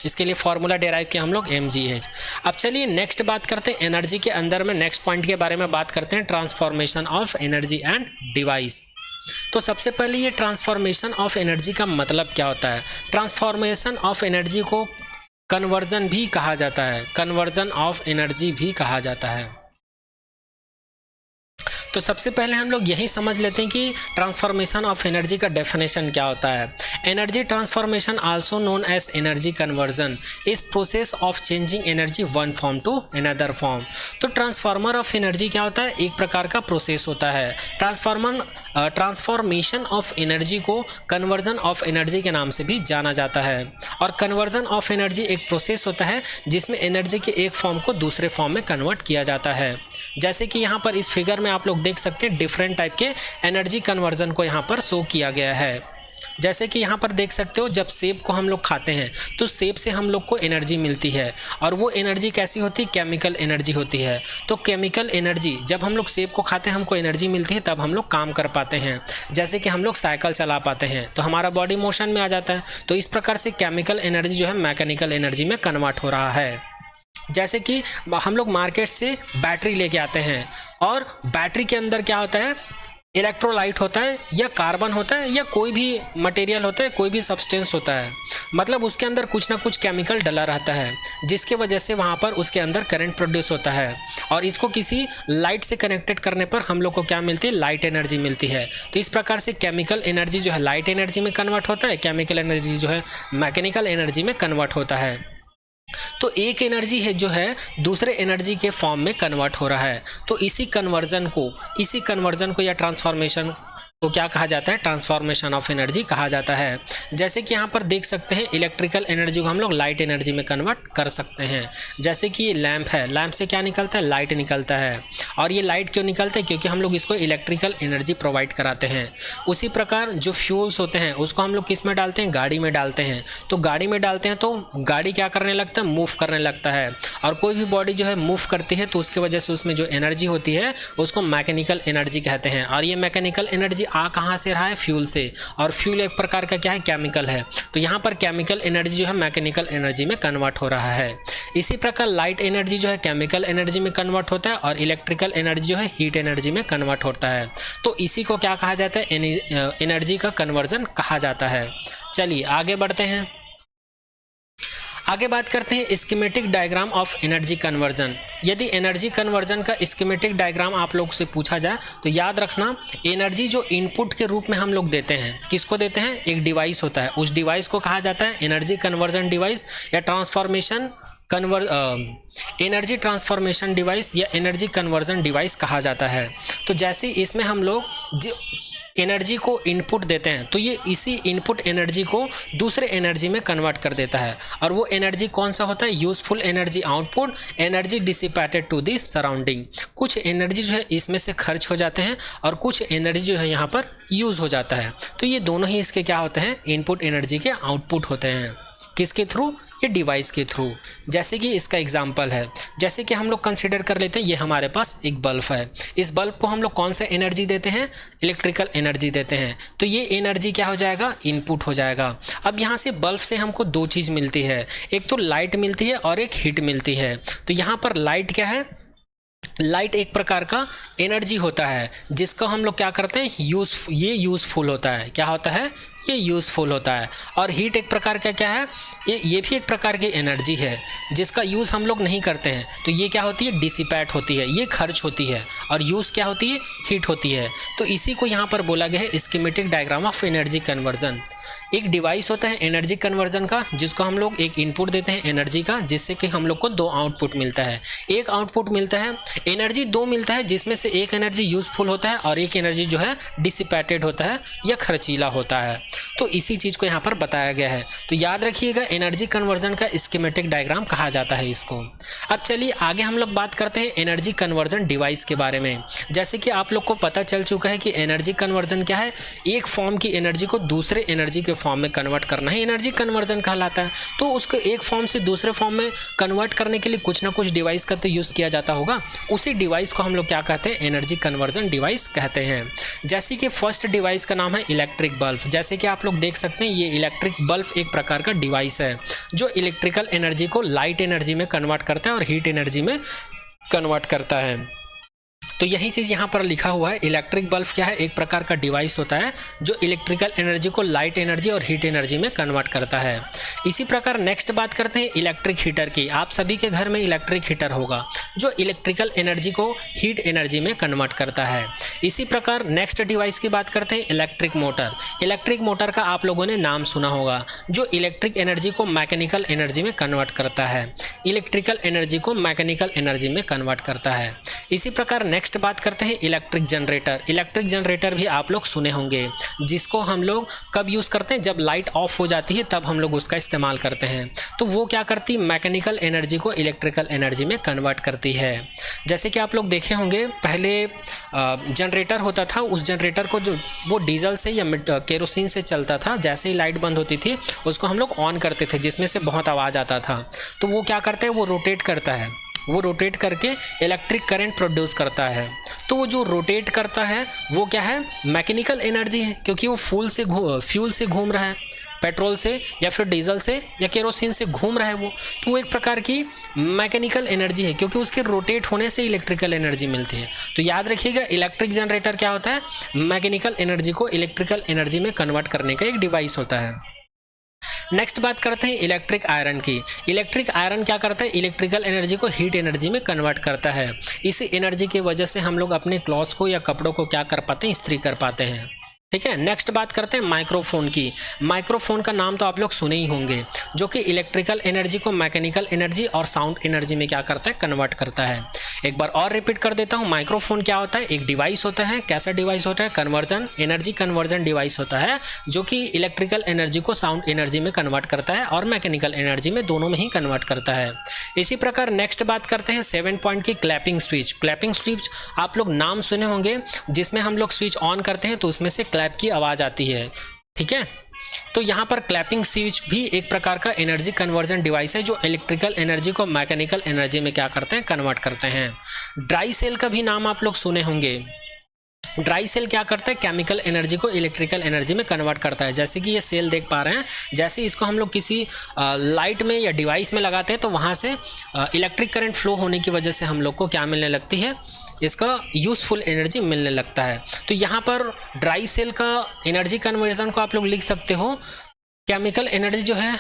इसके लिए फॉर्मूला डेराइव किया हम लोग mgh। अब चलिए नेक्स्ट बात करते हैं एनर्जी के अंदर में नेक्स्ट पॉइंट के बारे में बात करते हैं transformation of energy and device. तो सबसे पहले ये ट्रांसफॉर्मेशन ऑफ एनर्जी का मतलब क्या होता है। ट्रांसफॉर्मेशन ऑफ एनर्जी को कन्वर्जन भी कहा जाता है, कन्वर्जन ऑफ एनर्जी भी कहा जाता है। तो सबसे पहले हम लोग यही समझ लेते हैं कि ट्रांसफॉर्मेशन ऑफ एनर्जी का डेफिनेशन क्या होता है। Energy transformation also known as energy conversion is process of changing energy one form to another form. तो ट्रांसफार्मर ऑफ एनर्जी क्या होता है, एक प्रकार का प्रोसेस होता है। ट्रांसफॉर्मेशन ऑफ एनर्जी को कन्वर्जन ऑफ एनर्जी के नाम से भी जाना जाता है और कन्वर्जन ऑफ एनर्जी एक प्रोसेस होता है जिसमें एनर्जी के एक फॉर्म को दूसरे फॉर्म में कन्वर्ट किया जाता है। जैसे कि यहाँ पर इस फिगर में आप लोग देख सकते हैं डिफरेंट टाइप के एनर्जी कन्वर्जन को यहाँ पर शो किया गया है। जैसे कि यहाँ पर देख सकते हो जब सेब को हम लोग खाते हैं तो सेब से हम लोग को एनर्जी मिलती है और वो एनर्जी कैसी होती है, केमिकल एनर्जी होती है। तो केमिकल एनर्जी जब हम लोग सेब को खाते हैं हमको एनर्जी मिलती है तब हम लोग काम कर पाते हैं। जैसे कि हम लोग साइकिल चला पाते हैं तो हमारा बॉडी मोशन में आ जाता है। तो इस प्रकार से केमिकल एनर्जी जो है मैकेनिकल एनर्जी में कन्वर्ट हो रहा है। जैसे कि हम लोग मार्केट से बैटरी लेके आते हैं और बैटरी के अंदर क्या होता है, इलेक्ट्रोलाइट होता है या कार्बन होता है या कोई भी मटेरियल होता है, कोई भी सब्सटेंस होता है, मतलब उसके अंदर कुछ ना कुछ केमिकल डला रहता है जिसके वजह से वहाँ पर उसके अंदर करंट प्रोड्यूस होता है और इसको किसी लाइट से कनेक्टेड करने पर हम लोग को क्या मिलती है, लाइट एनर्जी मिलती है। तो इस प्रकार से केमिकल एनर्जी जो है लाइट एनर्जी में कन्वर्ट होता है, केमिकल एनर्जी जो है मैकेनिकल एनर्जी में कन्वर्ट होता है। तो एक एनर्जी है जो है दूसरे एनर्जी के फॉर्म में कन्वर्ट हो रहा है। तो इसी कन्वर्जन को या ट्रांसफॉर्मेशन को क्या कहा जाता है, ट्रांसफॉर्मेशन ऑफ एनर्जी कहा जाता है। जैसे कि यहाँ पर देख सकते हैं इलेक्ट्रिकल एनर्जी को हम लोग लाइट एनर्जी में कन्वर्ट कर सकते हैं। जैसे कि ये लैंप है, लैंप से क्या निकलता है, लाइट निकलता है और ये लाइट क्यों निकलता है, क्योंकि हम लोग इसको इलेक्ट्रिकल एनर्जी प्रोवाइड कराते हैं। उसी प्रकार जो फ्यूल्स होते हैं उसको हम लोग किस में डालते हैं, गाड़ी में डालते हैं। तो गाड़ी में डालते हैं तो गाड़ी क्या करने लगता है, मूव करने लगता है और कोई भी बॉडी जो है मूव करती है तो उसकी वजह से उसमें जो एनर्जी होती है उसको मैकेनिकल एनर्जी कहते हैं और ये मैकेनिकल एनर्जी आ कहाँ से रहा है, फ्यूल से, और फ्यूल एक प्रकार का क्या है, केमिकल है। तो यहाँ पर केमिकल एनर्जी जो है मैकेनिकल एनर्जी में कन्वर्ट हो रहा है। इसी प्रकार लाइट एनर्जी जो है केमिकल एनर्जी में कन्वर्ट होता है और इलेक्ट्रिकल एनर्जी जो है हीट एनर्जी में कन्वर्ट होता है। तो इसी को क्या कहा जाता है, एनर्जी का कन्वर्जन कहा जाता है। चलिए आगे बढ़ते हैं। आगे बात करते हैं schematic diagram of energy conversion. यदि एनर्जी कन्वर्जन का स्कीमेटिक डायग्राम आप लोग से पूछा जाए तो याद रखना, एनर्जी जो इनपुट के रूप में हम लोग देते हैं, किसको देते हैं, एक डिवाइस होता है, उस डिवाइस को कहा जाता है एनर्जी कन्वर्जन डिवाइस या एनर्जी ट्रांसफॉर्मेशन डिवाइस या एनर्जी कन्वर्जन डिवाइस कहा जाता है। तो जैसे इसमें हम लोग एनर्जी को इनपुट देते हैं तो ये इसी इनपुट एनर्जी को दूसरे एनर्जी में कन्वर्ट कर देता है, और वो एनर्जी कौन सा होता है, useful energy output, energy dissipated to the surrounding. कुछ एनर्जी जो है इसमें से खर्च हो जाते हैं और कुछ एनर्जी जो है यहाँ पर यूज़ हो जाता है। तो ये दोनों ही इसके क्या होते हैं, इनपुट एनर्जी के आउटपुट होते हैं। किसके थ्रू, ये डिवाइस के थ्रू। जैसे कि इसका एग्जांपल है, जैसे कि हम लोग कंसिडर कर लेते हैं ये हमारे पास एक बल्ब है, इस बल्ब को हम लोग कौन सा एनर्जी देते हैं, इलेक्ट्रिकल एनर्जी देते हैं। तो ये एनर्जी क्या हो जाएगा, इनपुट हो जाएगा। अब यहाँ से बल्ब से हमको दो चीज़ मिलती है, एक तो लाइट मिलती है और एक हीट मिलती है। तो यहाँ पर लाइट क्या है, लाइट एक प्रकार का एनर्जी होता है जिसका हम लोग क्या करते हैं, ये यूज़फुल होता है। क्या होता है, ये यूज़फुल होता है। और हीट एक प्रकार का क्या है, ये भी एक प्रकार की एनर्जी है जिसका यूज़ हम लोग नहीं करते हैं। तो ये क्या होती है, डिसिपेट होती है, ये खर्च होती है, और यूज़ क्या होती है, हीट होती है। तो इसी को यहाँ पर बोला गया है schematic diagram of energy conversion. एक डिवाइस होता है एनर्जी कन्वर्जन का जिसको हम लोग एक इनपुट देते हैं एनर्जी का, जिससे कि हम लोग को दो आउटपुट मिलता है। एक आउटपुट मिलता है, एनर्जी दो मिलता है जिसमें से एक एनर्जी यूज़फुल होता है और एक एनर्जी जो है डिसिपेटेड होता है या खर्चीला होता है। तो इसी चीज़ को यहाँ पर बताया गया है। तो याद रखिएगा एनर्जी कन्वर्जन का स्कीमेटिक डायग्राम कहा जाता है इसको। अब चलिए आगे हम लोग बात करते हैं एनर्जी कन्वर्जन डिवाइस के बारे में। जैसे कि आप लोग को पता चल चुका है कि एनर्जी कन्वर्जन क्या है, एक फॉर्म की एनर्जी को दूसरे एनर्जी के फॉर्म में कन्वर्ट करना ही एनर्जी कन्वर्जन कहलाता है। तो उसको एक फॉर्म से दूसरे फॉर्म में कन्वर्ट करने के लिए कुछ ना कुछ डिवाइस का तो यूज़ किया जाता होगा, उसी डिवाइस को हम लोग क्या कहते हैं, एनर्जी कन्वर्जन डिवाइस कहते हैं। जैसे कि फर्स्ट डिवाइस का नाम है इलेक्ट्रिक बल्ब। जैसे कि आप लोग देख सकते हैं ये इलेक्ट्रिक बल्ब एक प्रकार का डिवाइस है जो इलेक्ट्रिकल एनर्जी को लाइट एनर्जी में कन्वर्ट करता है और हीट एनर्जी में कन्वर्ट करता है। तो यही चीज़ यहाँ पर लिखा हुआ है, इलेक्ट्रिक बल्ब क्या है, एक प्रकार का डिवाइस होता है जो इलेक्ट्रिकल एनर्जी को लाइट एनर्जी और हीट एनर्जी में कन्वर्ट करता है। इसी प्रकार नेक्स्ट बात करते हैं इलेक्ट्रिक हीटर की। आप सभी के घर में इलेक्ट्रिक हीटर होगा जो इलेक्ट्रिकल एनर्जी को हीट एनर्जी में कन्वर्ट करता है। इसी प्रकार नेक्स्ट डिवाइस की बात करते हैं इलेक्ट्रिक मोटर। इलेक्ट्रिक मोटर का आप लोगों ने नाम सुना होगा, जो इलेक्ट्रिक एनर्जी को मैकेनिकल एनर्जी में कन्वर्ट करता है, इलेक्ट्रिकल एनर्जी को मैकेनिकल एनर्जी में कन्वर्ट करता है। इसी प्रकार नेक्स्ट बात करते हैं इलेक्ट्रिक जनरेटर। इलेक्ट्रिक जनरेटर भी आप लोग सुने होंगे, जिसको हम लोग कब यूज़ करते हैं, जब लाइट ऑफ हो जाती है तब हम लोग उसका इस्तेमाल करते हैं। तो वो क्या करती है, मैकेनिकल एनर्जी को इलेक्ट्रिकल एनर्जी में कन्वर्ट करती है। जैसे कि आप लोग देखे होंगे पहले जनरेटर होता था, उस जनरेटर को जो वो डीजल से या केरोसिन से चलता था, जैसे ही लाइट बंद होती थी उसको हम लोग ऑन करते थे जिसमें से बहुत आवाज़ आता था। तो वो क्या करता है, वो रोटेट करता है, वो रोटेट करके इलेक्ट्रिक करंट प्रोड्यूस करता है। तो वो जो रोटेट करता है वो क्या है, मैकेनिकल एनर्जी है, क्योंकि वो फ्यूल से घूम रहा है, पेट्रोल से या फिर डीजल से या केरोसिन से घूम रहा है वो। तो वो एक प्रकार की मैकेनिकल एनर्जी है, क्योंकि उसके रोटेट होने से इलेक्ट्रिकल एनर्जी मिलती है। तो याद रखिएगा इलेक्ट्रिक जनरेटर क्या होता है, मैकेनिकल एनर्जी को इलेक्ट्रिकल एनर्जी में कन्वर्ट करने का एक डिवाइस होता है। नेक्स्ट बात करते हैं इलेक्ट्रिक आयरन की। इलेक्ट्रिक आयरन क्या करता है, इलेक्ट्रिकल एनर्जी को हीट एनर्जी में कन्वर्ट करता है। इसी एनर्जी की वजह से हम लोग अपने क्लॉथ्स को या कपड़ों को क्या कर पाते हैं, इस्त्री कर पाते हैं। ठीक है, नेक्स्ट बात करते हैं माइक्रोफोन की। माइक्रोफोन का नाम तो आप लोग सुने ही होंगे, जो कि इलेक्ट्रिकल एनर्जी को मैकेनिकल एनर्जी और साउंड एनर्जी में क्या करता है, कन्वर्ट करता है। एक बार और रिपीट कर देता हूँ, माइक्रोफोन क्या होता है, एक डिवाइस होता है। कैसा डिवाइस होता है, कन्वर्जन एनर्जी कन्वर्जन डिवाइस होता है, जो कि इलेक्ट्रिकल एनर्जी को साउंड एनर्जी में कन्वर्ट करता है और मैकेनिकल एनर्जी में, दोनों में ही कन्वर्ट करता है। इसी प्रकार नेक्स्ट बात करते हैं 7 पॉइंट की क्लैपिंग स्विच। क्लैपिंग स्विच आप लोग नाम सुने होंगे, जिसमें हम लोग स्विच ऑन करते हैं तो उसमें से क्लैप की आवाज़ आती है। ठीक है, तो यहाँ पर क्लैपिंग स्विच भी एक प्रकार का एनर्जी कन्वर्जन डिवाइस है, जो इलेक्ट्रिकल एनर्जी को मैकेनिकल एनर्जी में क्या करते हैं, कन्वर्ट करते हैं। ड्राई सेल का भी नाम आप लोग सुने होंगे। ड्राई सेल क्या करता है, केमिकल एनर्जी को इलेक्ट्रिकल एनर्जी में कन्वर्ट करता है। जैसे कि ये सेल देख पा रहे हैं, जैसे इसको हम लोग किसी लाइट में या डिवाइस में लगाते हैं तो वहाँ से इलेक्ट्रिक करंट फ्लो होने की वजह से हम लोग को क्या मिलने लगती है, इसका यूज़फुल एनर्जी मिलने लगता है। तो यहाँ पर ड्राई सेल का एनर्जी कन्वर्जन को आप लोग लिख सकते हो, केमिकल एनर्जी जो है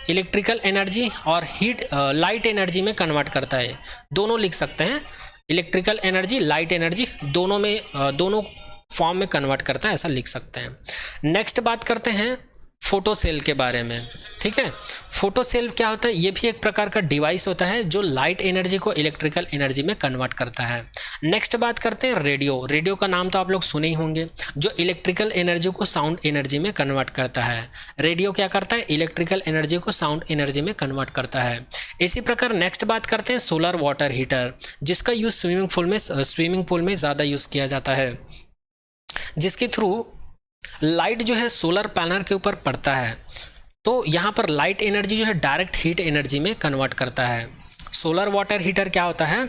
इलेक्ट्रिकल एनर्जी और हीट लाइट एनर्जी में कन्वर्ट करता है, दोनों लिख सकते हैं। इलेक्ट्रिकल एनर्जी, लाइट एनर्जी, दोनों में दोनों फॉर्म में कन्वर्ट करता है, ऐसा लिख सकते हैं। नेक्स्ट बात करते हैं फोटो सेल के बारे में। ठीक है, फोटो सेल क्या होता है, ये भी एक प्रकार का डिवाइस होता है जो लाइट एनर्जी को इलेक्ट्रिकल एनर्जी में कन्वर्ट करता है। नेक्स्ट बात करते हैं रेडियो। रेडियो का नाम तो आप लोग सुने ही होंगे, जो इलेक्ट्रिकल एनर्जी को साउंड एनर्जी में कन्वर्ट करता है। रेडियो क्या करता है, इलेक्ट्रिकल एनर्जी को साउंड एनर्जी में कन्वर्ट करता है। इसी प्रकार नेक्स्ट बात करते हैं सोलर वाटर हीटर, जिसका यूज़ स्विमिंग पूल में ज़्यादा यूज़ किया जाता है, जिसके थ्रू लाइट जो है सोलर पैनल के ऊपर पड़ता है, तो यहाँ पर लाइट एनर्जी जो है डायरेक्ट हीट एनर्जी में कन्वर्ट करता है। सोलर वाटर हीटर क्या होता है,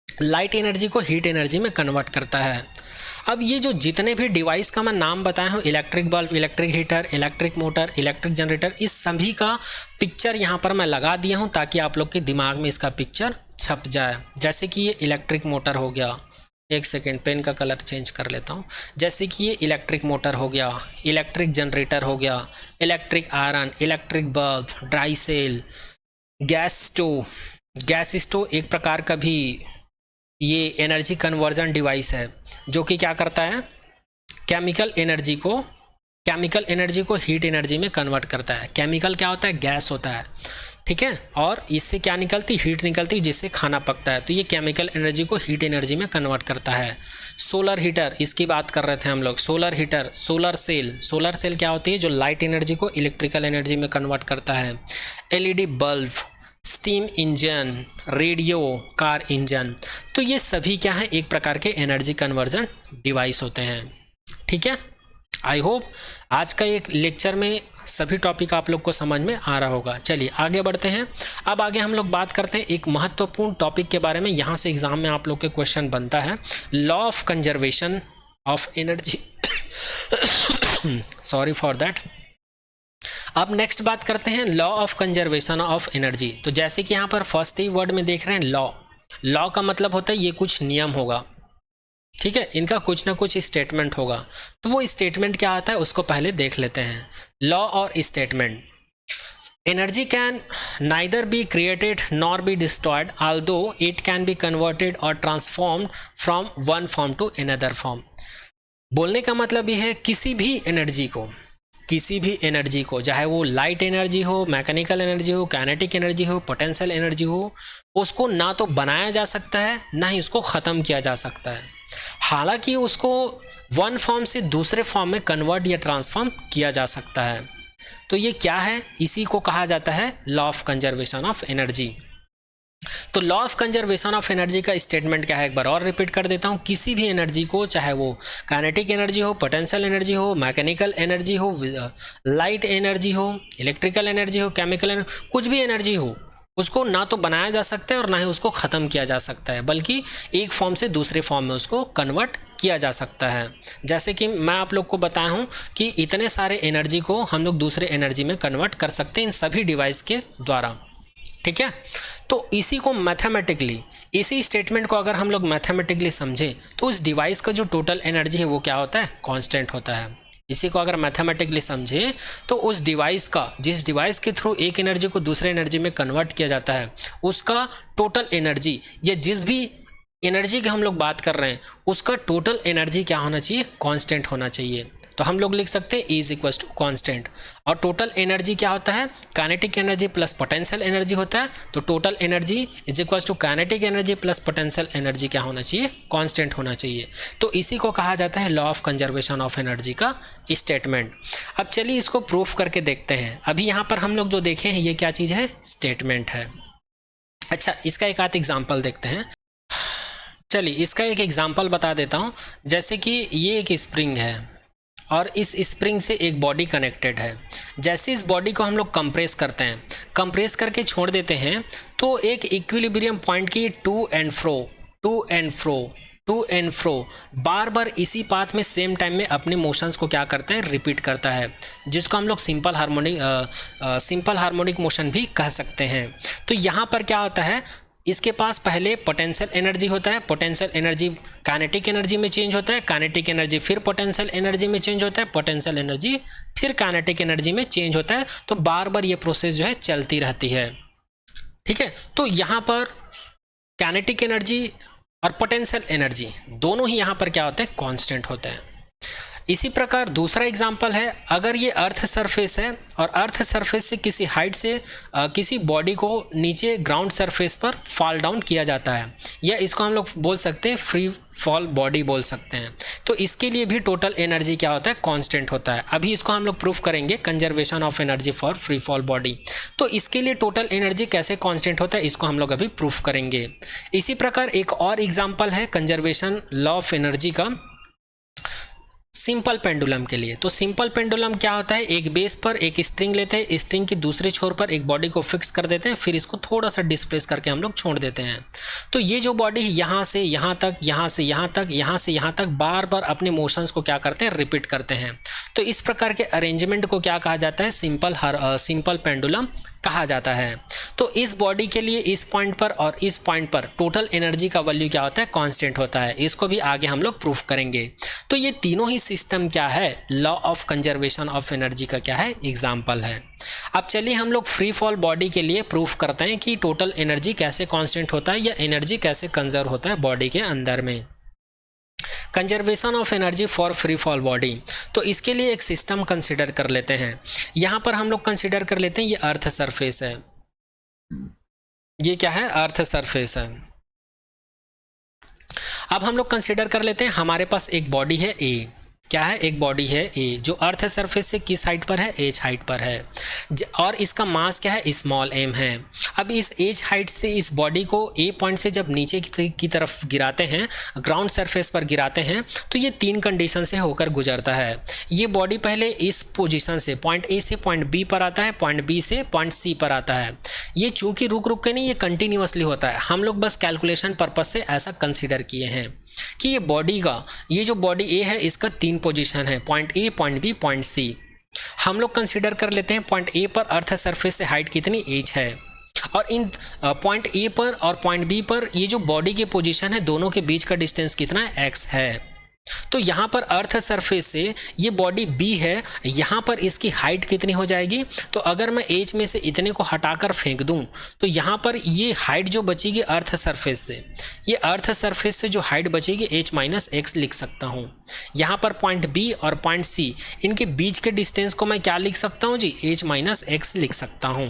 लाइट एनर्जी को हीट एनर्जी में कन्वर्ट करता है। अब ये जो जितने भी डिवाइस का मैं नाम बताया हूँ, electric bulb, electric heater, electric motor, electric generator, इस सभी का पिक्चर यहाँ पर मैं लगा दिया हूँ ताकि आप लोग के दिमाग में इसका पिक्चर छप जाए। जैसे कि ये इलेक्ट्रिक मोटर हो गया, एक सेकेंड पेन का कलर चेंज कर लेता हूँ। जैसे कि ये इलेक्ट्रिक मोटर हो गया, इलेक्ट्रिक जनरेटर हो गया, electric iron, electric bulb, dry cell, gas stove. Gas stove एक प्रकार का भी ये एनर्जी कन्वर्जन डिवाइस है, जो कि क्या करता है, केमिकल एनर्जी को हीट एनर्जी में कन्वर्ट करता है। केमिकल क्या होता है, गैस होता है, ठीक है, और इससे क्या निकलती, हीट निकलती, जिससे खाना पकता है। तो ये केमिकल एनर्जी को हीट एनर्जी में कन्वर्ट करता है। सोलर हीटर, इसकी बात कर रहे थे हम लोग। सोलर हीटर, सोलर सेल क्या होती है, जो लाइट एनर्जी को इलेक्ट्रिकल एनर्जी में कन्वर्ट करता है। LED bulb, steam engine, radio, car engine, तो ये सभी क्या है, एक प्रकार के एनर्जी कन्वर्जन डिवाइस होते हैं। ठीक है, आई होप आज का एक लेक्चर में सभी टॉपिक आप लोग को समझ में आ रहा होगा। चलिए आगे बढ़ते हैं। अब आगे हम लोग बात करते हैं एक महत्वपूर्ण टॉपिक के बारे में, यहाँ से एग्जाम में आप लोग के क्वेश्चन बनता है, law of conservation of energy. Sorry for that. अब नेक्स्ट बात करते हैं law of conservation of energy. तो जैसे कि यहाँ पर फर्स्ट ही वर्ड में देख रहे हैं लॉ का मतलब होता है ये कुछ नियम होगा, ठीक है, इनका कुछ ना कुछ स्टेटमेंट होगा। तो वो स्टेटमेंट क्या आता है उसको पहले देख लेते हैं। लॉ और statement, energy can neither be created nor be destroyed although it can be converted और transformed from one form to another form. बोलने का मतलब ये है किसी भी एनर्जी को चाहे वो लाइट एनर्जी हो, मैकेनिकल एनर्जी हो, काइनेटिक एनर्जी हो, पोटेंशियल एनर्जी हो, उसको ना तो बनाया जा सकता है ना ही उसको ख़त्म किया जा सकता है। हालांकि उसको वन फॉर्म से दूसरे फॉर्म में कन्वर्ट या ट्रांसफॉर्म किया जा सकता है। तो ये क्या है, इसी को कहा जाता है law of conservation of energy. तो law of conservation of energy का स्टेटमेंट क्या है, एक बार और रिपीट कर देता हूँ। किसी भी एनर्जी को, चाहे वो काइनेटिक एनर्जी हो, पोटेंशियल एनर्जी हो, मैकेनिकल एनर्जी हो, लाइट एनर्जी हो, इलेक्ट्रिकल एनर्जी हो, केमिकल एनर्जी, कुछ भी एनर्जी हो, उसको ना तो बनाया जा सकता है और ना ही उसको ख़त्म किया जा सकता है, बल्कि एक फॉर्म से दूसरे फॉर्म में उसको कन्वर्ट किया जा सकता है। जैसे कि मैं आप लोग को बताया हूँ कि इतने सारे एनर्जी को हम लोग दूसरे एनर्जी में कन्वर्ट कर सकते हैं इन सभी डिवाइस के द्वारा। ठीक है, तो इसी को मैथमेटिकली, इसी स्टेटमेंट को अगर हम लोग मैथमेटिकली समझें तो उस डिवाइस का जो टोटल एनर्जी है वो क्या होता है, कांस्टेंट होता है। इसी को अगर मैथमेटिकली समझें तो उस डिवाइस का, जिस डिवाइस के थ्रू एक एनर्जी को दूसरे एनर्जी में कन्वर्ट किया जाता है, उसका टोटल एनर्जी या जिस भी एनर्जी की हम लोग बात कर रहे हैं उसका टोटल एनर्जी क्या होना चाहिए, कांस्टेंट होना चाहिए। तो हम लोग लिख सकते हैं E is equal to constant. और टोटल एनर्जी क्या होता है, kinetic energy plus potential energy होता है। तो total energy is equal to kinetic energy plus potential energy क्या होना चाहिए, कांस्टेंट होना चाहिए। तो इसी को कहा जाता है law of conservation of energy का स्टेटमेंट। अब चलिए इसको प्रूफ करके देखते हैं। अभी यहाँ पर हम लोग जो देखे हैं ये क्या चीज़ है, स्टेटमेंट है। अच्छा, इसका एक आध एग्जाम्पल देखते हैं। चलिए इसका एक एग्जाम्पल बता देता हूँ। जैसे कि ये एक स्प्रिंग है और इस स्प्रिंग से एक बॉडी कनेक्टेड है। जैसे इस बॉडी को हम लोग कंप्रेस करते हैं, कंप्रेस करके छोड़ देते हैं, तो एक इक्विलिब्रियम पॉइंट की to and fro to and fro, बार बार इसी पाथ में सेम टाइम में अपने मोशंस को क्या करता है, रिपीट करता है, जिसको हम लोग सिंपल हार्मोनिक मोशन भी कह सकते हैं। तो यहाँ पर क्या होता है, इसके पास पहले पोटेंशियल एनर्जी होता है, पोटेंशियल एनर्जी काइनेटिक एनर्जी में चेंज होता है, काइनेटिक एनर्जी फिर पोटेंशियल एनर्जी में चेंज होता है, पोटेंशियल एनर्जी फिर काइनेटिक एनर्जी में चेंज होता है। तो बार बार ये प्रोसेस जो है चलती रहती है, ठीक है। तो यहाँ पर काइनेटिक एनर्जी और पोटेंशियल एनर्जी दोनों ही यहाँ पर क्या होते हैं, कांस्टेंट होते हैं। इसी प्रकार दूसरा एग्जाम्पल है, अगर ये अर्थ सरफेस है और अर्थ सरफेस से किसी हाइट से किसी बॉडी को नीचे ग्राउंड सरफेस पर फॉल डाउन किया जाता है, या इसको हम लोग बोल सकते हैं फ्री फॉल बॉडी बोल सकते हैं। तो इसके लिए भी टोटल एनर्जी क्या होता है, कांस्टेंट होता है। अभी इसको हम लोग प्रूफ करेंगे, conservation of energy for free fall body. तो इसके लिए टोटल एनर्जी कैसे कांस्टेंट होता है, इसको हम लोग अभी प्रूफ करेंगे। इसी प्रकार एक और एग्जाम्पल है कंजर्वेशन लॉ ऑफ एनर्जी का, सिंपल पेंडुलम के लिए। तो सिंपल पेंडुलम क्या होता है, एक बेस पर एक स्ट्रिंग लेते हैं, स्ट्रिंग की दूसरे छोर पर एक बॉडी को फिक्स कर देते हैं, फिर इसको थोड़ा सा डिस्प्लेस करके हम लोग छोड़ देते हैं। तो ये जो बॉडी यहाँ से यहाँ तक, यहाँ से यहाँ तक, यहाँ से यहाँ तक बार बार अपने मोशंस को क्या करते हैं, रिपीट करते हैं। तो इस प्रकार के अरेंजमेंट को क्या कहा जाता है, सिंपल पेंडुलम कहा जाता है। तो इस बॉडी के लिए इस पॉइंट पर और इस पॉइंट पर टोटल एनर्जी का वैल्यू क्या होता है, कांस्टेंट होता है। इसको भी आगे हम लोग प्रूफ करेंगे। तो ये तीनों ही सिस्टम क्या है, law of conservation of energy का क्या है, एग्जाम्पल है। अब चलिए हम लोग फ्री फॉल बॉडी के लिए प्रूफ करते हैं कि टोटल एनर्जी कैसे कांस्टेंट होता है या एनर्जी कैसे कंजर्व होता है बॉडी के अंदर में। Conservation of energy for free fall body, तो इसके लिए एक सिस्टम कंसिडर कर लेते हैं। यहाँ पर हम लोग कंसिडर कर लेते हैं ये अर्थ सरफेस है, ये क्या है, अर्थ सरफेस है। अब हम लोग कंसिडर कर लेते हैं हमारे पास एक बॉडी है ए, क्या है, एक बॉडी है ए, जो अर्थ सरफेस से किस हाइट पर है, एज हाइट पर है, और इसका मास क्या है, स्मॉल एम है। अब इस एज हाइट से इस बॉडी को ए पॉइंट से जब नीचे की तरफ गिराते हैं, ग्राउंड सरफेस पर गिराते हैं, तो ये तीन कंडीशन से होकर गुजरता है। ये बॉडी पहले इस पोजीशन से पॉइंट ए से पॉइंट बी पर आता है, पॉइंट बी से पॉइंट सी पर आता है। ये चूंकि रुक रुक के नहीं, ये कंटिन्यूअसली होता है। हम लोग बस कैलकुलेशन पर्पज से ऐसा कंसिडर किए हैं कि ये बॉडी का, ये जो बॉडी ए है इसका तीन पोजीशन है, point A, point B, point C. हम लोग कंसिडर कर लेते हैं पॉइंट ए पर अर्थ सरफेस से हाइट कितनी, एच है, और इन पॉइंट ए पर और पॉइंट बी पर ये जो बॉडी की पोजीशन है, दोनों के बीच का डिस्टेंस कितना है, एक्स है। तो यहाँ पर अर्थ सरफेस से ये बॉडी बी है, यहाँ पर इसकी हाइट कितनी हो जाएगी, तो अगर मैं एच में से इतने को हटाकर फेंक दूं, तो यहाँ पर ये हाइट जो बचेगी अर्थ सरफेस से, ये अर्थ सरफेस से जो हाइट बचेगी एच माइनस एक्स लिख सकता हूँ। यहाँ पर पॉइंट बी और पॉइंट सी, इनके बीच के डिस्टेंस को मैं क्या लिख सकता हूँ जी, एच माइनस एक्स लिख सकता हूँ।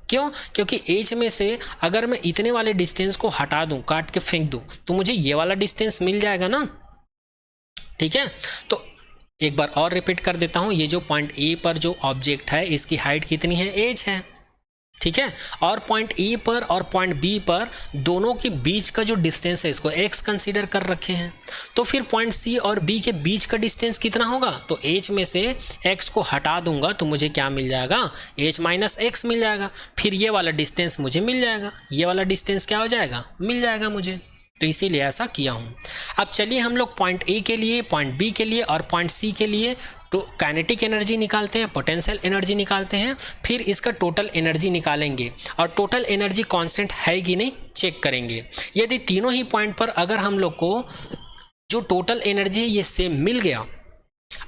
क्यों, क्योंकि एच में से अगर मैं इतने वाले डिस्टेंस को हटा दूं, काट के फेंक दूं, तो मुझे ये वाला डिस्टेंस मिल जाएगा ना, ठीक है। तो एक बार और रिपीट कर देता हूं, ये जो पॉइंट ए पर जो ऑब्जेक्ट है इसकी हाइट कितनी है, एच है, ठीक है। और पॉइंट ए पर और पॉइंट बी पर दोनों के बीच का जो डिस्टेंस है इसको एक्स कंसीडर कर रखे हैं। तो फिर पॉइंट सी और बी के बीच का डिस्टेंस कितना होगा, तो एच में से एक्स को हटा दूंगा तो मुझे क्या मिल जाएगा, एच माइनस एक्स मिल जाएगा। फिर ये वाला डिस्टेंस मुझे मिल जाएगा, ये वाला डिस्टेंस क्या हो जाएगा, मिल जाएगा मुझे। तो इसीलिए ऐसा किया हूँ। अब चलिए हम लोग पॉइंट ए के लिए, पॉइंट बी के लिए और पॉइंट सी के लिए तो काइनेटिक एनर्जी निकालते हैं, पोटेंशियल एनर्जी निकालते हैं, फिर इसका टोटल एनर्जी निकालेंगे और टोटल एनर्जी कांस्टेंट है कि नहीं चेक करेंगे। यदि तीनों ही पॉइंट पर अगर हम लोग को जो टोटल एनर्जी है ये सेम मिल गया,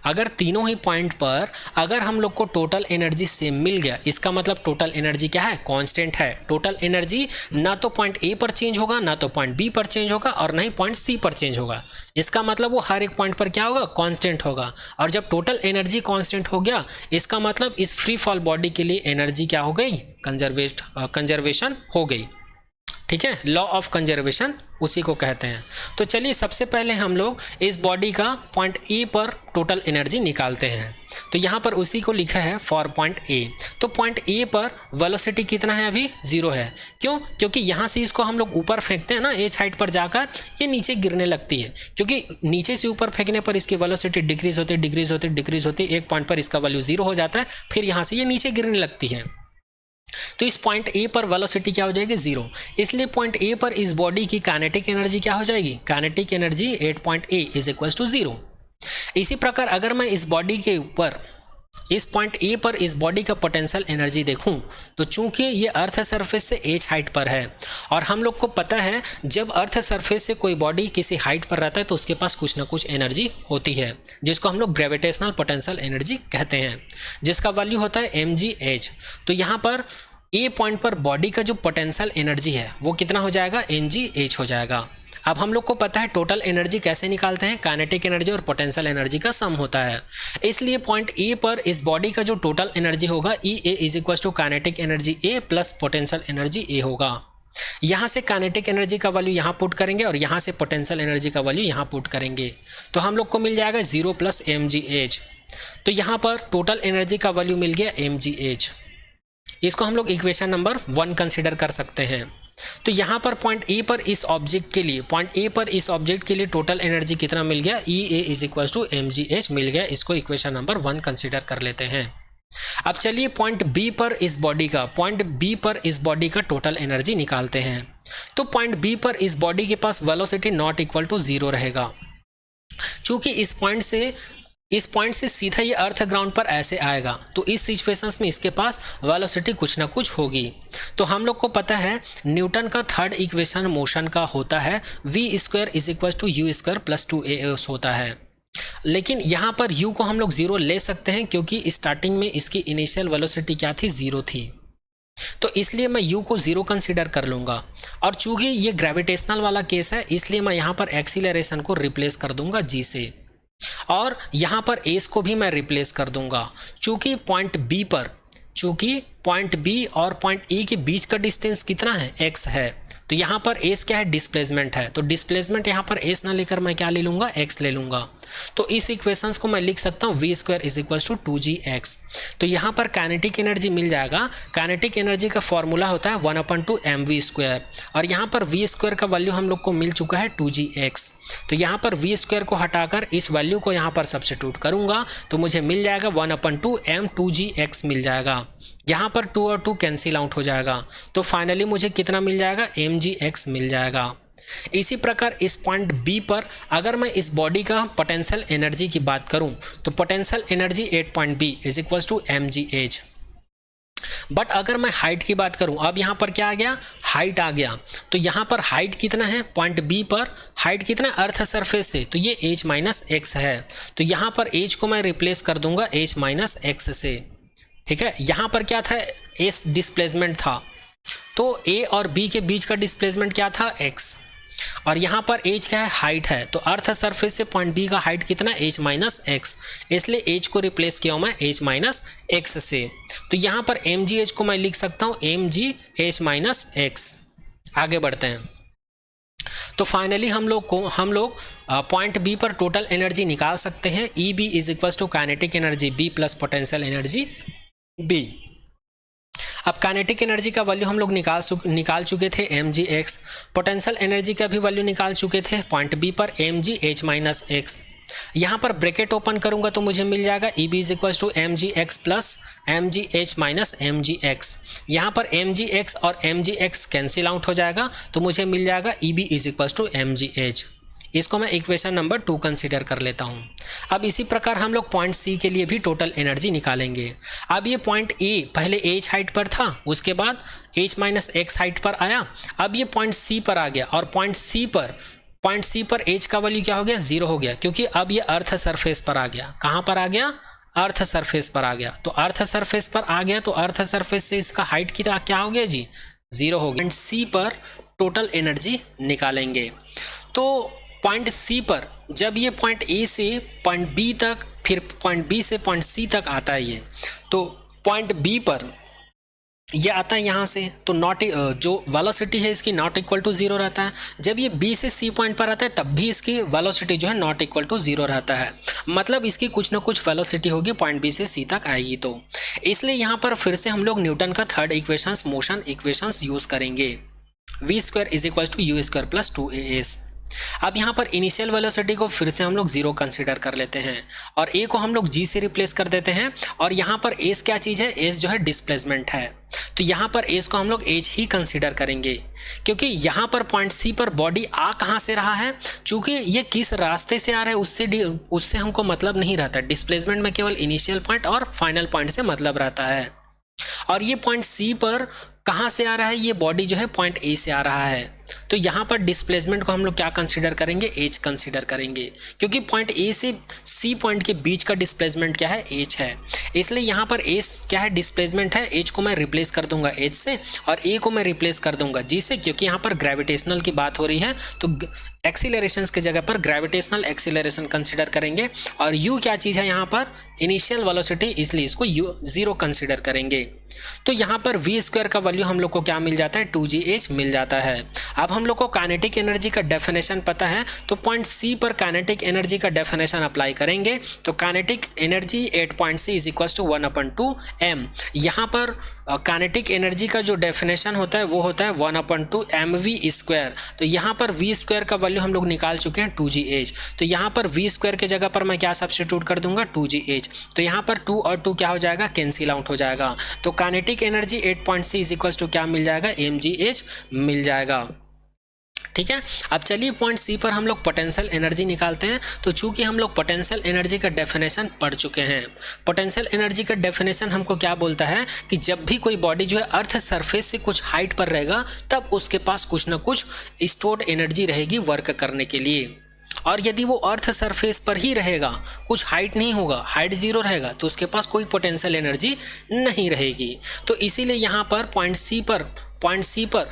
अगर तीनों ही पॉइंट पर अगर हम लोग को टोटल एनर्जी सेम मिल गया, इसका मतलब टोटल एनर्जी क्या है, कांस्टेंट है। टोटल एनर्जी ना तो पॉइंट ए पर चेंज होगा, ना तो पॉइंट बी पर चेंज होगा और ना ही पॉइंट सी पर चेंज होगा। इसका मतलब वो हर एक पॉइंट पर क्या होगा, कांस्टेंट होगा। और जब टोटल एनर्जी कांस्टेंट हो गया, इसका मतलब इस फ्री फॉल बॉडी के लिए एनर्जी क्या हो गई, कंजर्वेशन हो गई, ठीक है। लॉ ऑफ कंजर्वेशन उसी को कहते हैं। तो चलिए सबसे पहले हम लोग इस बॉडी का पॉइंट ए पर टोटल एनर्जी निकालते हैं। तो यहाँ पर उसी को लिखा है फॉर पॉइंट ए। तो पॉइंट ए पर वेलोसिटी कितना है, अभी 0 है। क्यों, क्योंकि यहाँ से इसको हम लोग ऊपर फेंकते हैं ना, एच हाइट पर जाकर ये नीचे गिरने लगती है, क्योंकि नीचे से ऊपर फेंकने पर इसकी वेलोसिटी डिक्रीज होती, एक पॉइंट पर इसका वैल्यू 0 हो जाता है, फिर यहाँ से ये नीचे गिरने लगती है। तो इस पॉइंट ए पर वेलोसिटी क्या हो जाएगी 0, इसलिए पॉइंट ए पर इस बॉडी की काइनेटिक एनर्जी क्या हो जाएगी, kinetic energy at point A is equals to 0। इसी प्रकार अगर मैं इस बॉडी के ऊपर इस पॉइंट ए पर इस बॉडी का पोटेंशियल एनर्जी देखूं तो चूंकि ये अर्थ सरफेस से एच हाइट पर है और हम लोग को पता है जब अर्थ सरफेस से कोई बॉडी किसी हाइट पर रहता है तो उसके पास कुछ ना कुछ एनर्जी होती है जिसको हम लोग ग्रेविटेशनल पोटेंशियल एनर्जी कहते हैं, जिसका वैल्यू होता है mgh। तो यहाँ पर ए पॉइंट पर बॉडी का जो पोटेंशियल एनर्जी है वो कितना हो जाएगा, mgh हो जाएगा। अब हम लोग को पता है टोटल एनर्जी कैसे निकालते हैं, काइनेटिक एनर्जी और पोटेंशियल एनर्जी का सम होता है, इसलिए पॉइंट ए पर इस बॉडी का जो टोटल एनर्जी होगा E A is equal to kinetic energy A plus potential energy A होगा। यहाँ से काइनेटिक एनर्जी का वैल्यू यहाँ पुट करेंगे और यहाँ से पोटेंशियल एनर्जी का वैल्यू यहाँ पुट करेंगे तो हम लोग को मिल जाएगा 0 प्लस mgh। तो यहाँ पर टोटल एनर्जी का वैल्यू मिल गया mgh। इसको हम लोग इक्वेशन नंबर 1 कंसिडर कर सकते हैं। तो यहाँ पर पॉइंट ए पर इस ऑब्जेक्ट के लिए टोटल एनर्जी कितना मिल गया, ई A is equal to mgh मिल गया। इसको इक्वेशन नंबर 1 कंसिडर कर लेते हैं। अब चलिए पॉइंट बी पर इस बॉडी का टोटल एनर्जी निकालते हैं। तो पॉइंट बी पर इस बॉडी के पास वेलोसिटी नॉट इक्वल टू 0 रहेगा, चूंकि इस पॉइंट से सीधा ये अर्थ ग्राउंड पर ऐसे आएगा तो इस सिचुएशंस में इसके पास वेलोसिटी कुछ ना कुछ होगी। तो हम लोग को पता है न्यूटन का थर्ड इक्वेशन मोशन का होता है v² is equal to u² plus 2as होता है, लेकिन यहाँ पर u को हम लोग 0 ले सकते हैं क्योंकि स्टार्टिंग में इसकी इनिशियल वेलोसिटी क्या थी, 0 थी। तो इसलिए मैं u को 0 कंसिडर कर लूँगा और चूँकि ये ग्रेविटेशनल वाला केस है इसलिए मैं यहाँ पर एक्सीलरेशन को रिप्लेस कर दूंगा g से और यहाँ पर एस को भी मैं रिप्लेस कर दूंगा। चूंकि पॉइंट बी और पॉइंट ए के बीच का डिस्टेंस कितना है, x है, तो यहाँ पर एस क्या है, डिस्प्लेसमेंट है। तो डिस्प्लेसमेंट यहाँ पर एस ना लेकर मैं क्या ले लूँगा, x ले लूँगा। तो इस इक्वेशंस को मैं लिख सकता हूँ v² is equal to 2gx। तो यहाँ पर काइनेटिक एनर्जी मिल जाएगा। काइनेटिक एनर्जी का फॉर्मूला होता है 1/2 mv² और यहाँ पर v² का वैल्यू हम लोग को मिल चुका है 2gx। तो यहाँ पर v² को हटाकर इस वैल्यू को यहाँ पर सब्स्टिट्यूट करूँगा तो मुझे मिल जाएगा 1/2 m2gx मिल जाएगा। यहाँ पर 2 और 2 कैंसिल आउट हो जाएगा तो फाइनली मुझे कितना मिल जाएगा, mgx मिल जाएगा। इसी प्रकार इस पॉइंट बी पर अगर मैं इस बॉडी का पोटेंशियल एनर्जी की बात करूं तो potential energy at point B is equal to mgh। But अगर मैं हाइट की बात करूं, अब यहाँ पर क्या आ गया, हाइट आ गया। तो यहाँ पर हाइट कितना है, पॉइंट बी पर हाइट कितना अर्थ सरफेस से, तो ये h माइनस एक्स है। तो यहाँ पर h को मैं रिप्लेस कर दूंगा h माइनस एक्स से, ठीक है। यहाँ पर क्या था, s डिस्प्लेसमेंट था, तो a और b के बीच का डिस्प्लेसमेंट क्या था, x, और यहाँ पर h क्या है, हाइट है। तो अर्थ सरफेस से पॉइंट बी का हाइट कितना, h माइनस एक्स, इसलिए h को रिप्लेस किया हूँ मैं h माइनस एक्स से। तो यहाँ पर mgh को मैं लिख सकता हूँ mgh माइनस एक्स। आगे बढ़ते हैं। तो फाइनली हम लोग पॉइंट बी पर टोटल एनर्जी निकाल सकते हैं। E B is equal to kinetic energy B plus potential energy B. अब काइनेटिक एनर्जी का वैल्यू हम लोग निकाल चुके थे mgx, पोटेंशियल एनर्जी का भी वैल्यू निकाल चुके थे पॉइंट बी पर mgh माइनस एक्स। यहाँ पर ब्रैकेट ओपन करूंगा तो मुझे मिल जाएगा E B is equal to mgx plus mgh minus mgx। यहाँ पर mgx और mgx कैंसिल आउट हो जाएगा तो मुझे मिल जाएगा E B is equal to mgh। इसको मैं इक्वेशन नंबर 2 कंसीडर कर लेता हूँ। अब इसी प्रकार हम लोग पॉइंट सी के लिए भी टोटल एनर्जी निकालेंगे। अब ये पॉइंट ए पहले h हाइट पर था, उसके बाद h माइनस एक्स हाइट पर आया, अब ये पॉइंट सी पर आ गया और पॉइंट सी पर h का वैल्यू क्या हो गया, 0 हो गया, क्योंकि अब ये अर्थ सरफेस पर आ गया। कहाँ पर आ गया, अर्थ सरफेस पर आ गया। तो अर्थ सरफेस पर आ गया तो अर्थ सरफेस से इसका हाइट की क्या हो गया जी, 0 हो गया। पॉइंट सी पर टोटल एनर्जी निकालेंगे। तो पॉइंट सी पर जब ये पॉइंट ए से पॉइंट बी तक, फिर पॉइंट बी से पॉइंट सी तक आता है, ये तो पॉइंट बी पर ये आता है यहाँ से, तो जो वेलोसिटी है इसकी नॉट इक्वल टू 0 रहता है। जब ये बी से सी पॉइंट पर आता है तब भी इसकी वेलोसिटी जो है नॉट इक्वल टू 0 रहता है, मतलब इसकी कुछ ना कुछ वेलोसिटी होगी पॉइंट बी से सी तक आएगी। तो इसलिए यहाँ पर फिर से हम लोग न्यूटन का third equations, motion equations use करेंगे। v² is equal to u² plus 2as। अब यहाँ पर इनिशियल वेलोसिटी को फिर से हम लोग 0 कंसिडर कर लेते हैं और ए को हम लोग जी से रिप्लेस कर देते हैं। और यहाँ पर एज क्या चीज़ है, एज जो है डिस्प्लेसमेंट है, तो यहाँ पर एज को हम लोग एज ही कंसिडर करेंगे, क्योंकि यहाँ पर पॉइंट सी पर बॉडी आ कहाँ से रहा है, चूंकि ये किस रास्ते से आ रहा है उससे हमको मतलब नहीं रहता। डिस्प्लेसमेंट में केवल इनिशियल पॉइंट और फाइनल पॉइंट से मतलब रहता है। और ये पॉइंट सी पर कहाँ से आ रहा है, ये बॉडी जो है पॉइंट ए से आ रहा है, तो यहाँ पर डिस्प्लेसमेंट को हम लोग क्या कंसीडर करेंगे, एज कंसीडर करेंगे, क्योंकि पॉइंट ए से सी पॉइंट के बीच का डिस्प्लेसमेंट क्या है, एज है। इसलिए यहाँ पर एज क्या है, डिस्प्लेसमेंट है। एज को मैं रिप्लेस कर दूंगा एज से और ए को मैं रिप्लेस कर दूंगा जी से, क्योंकि यहाँ पर ग्रेविटेशनल की बात हो रही है, तो एक्सीलरेशंस की जगह पर ग्रेविटेशनल एक्सीलरेशन कंसीडर करेंगे। और यू क्या चीज़ है यहाँ पर, इनिशियल वेलोसिटी, इसलिए इसको यू 0 कंसीडर करेंगे। तो यहाँ पर वी स्क्वायर का वैल्यू हम लोग को क्या मिल जाता है, 2gh मिल जाता है। अब हम लोग को काइनेटिक एनर्जी का डेफिनेशन पता है, तो पॉइंट सी पर काइनेटिक एनर्जी का डेफिनेशन अप्लाई करेंगे, तो kinetic energy at point C is equal to 1/2 m। यहाँ पर काइनेटिक एनर्जी का जो डेफिनेशन होता है वो होता है 1/2 mv²। तो यहाँ पर वी स्क्वायर का वैल्यू हम लोग निकाल चुके हैं 2gh, तो यहाँ पर वी स्क्वायर के जगह पर मैं क्या सब्स्टिट्यूट कर दूंगा, 2gh। तो यहाँ पर 2 और 2 क्या हो जाएगा, कैंसिल आउट हो जाएगा। तो kinetic energy 8.c is equal to क्या मिल जाएगा, mgh मिल जाएगा। ठीक है, अब चलिए पॉइंट सी पर हम लोग पोटेंशियल एनर्जी निकालते हैं। तो चूंकि हम लोग पोटेंशियल एनर्जी का डेफिनेशन पढ़ चुके हैं, पोटेंशियल एनर्जी का डेफिनेशन हमको क्या बोलता है कि जब भी कोई बॉडी जो है अर्थ सरफेस से कुछ हाइट पर रहेगा, तब उसके पास कुछ ना कुछ स्टोर्ड एनर्जी रहेगी वर्क करने के लिए। और यदि वो अर्थ सरफेस पर ही रहेगा, कुछ हाइट नहीं होगा, हाइट 0 रहेगा, तो उसके पास कोई पोटेंशियल एनर्जी नहीं रहेगी। तो इसीलिए यहाँ पर पॉइंट सी पर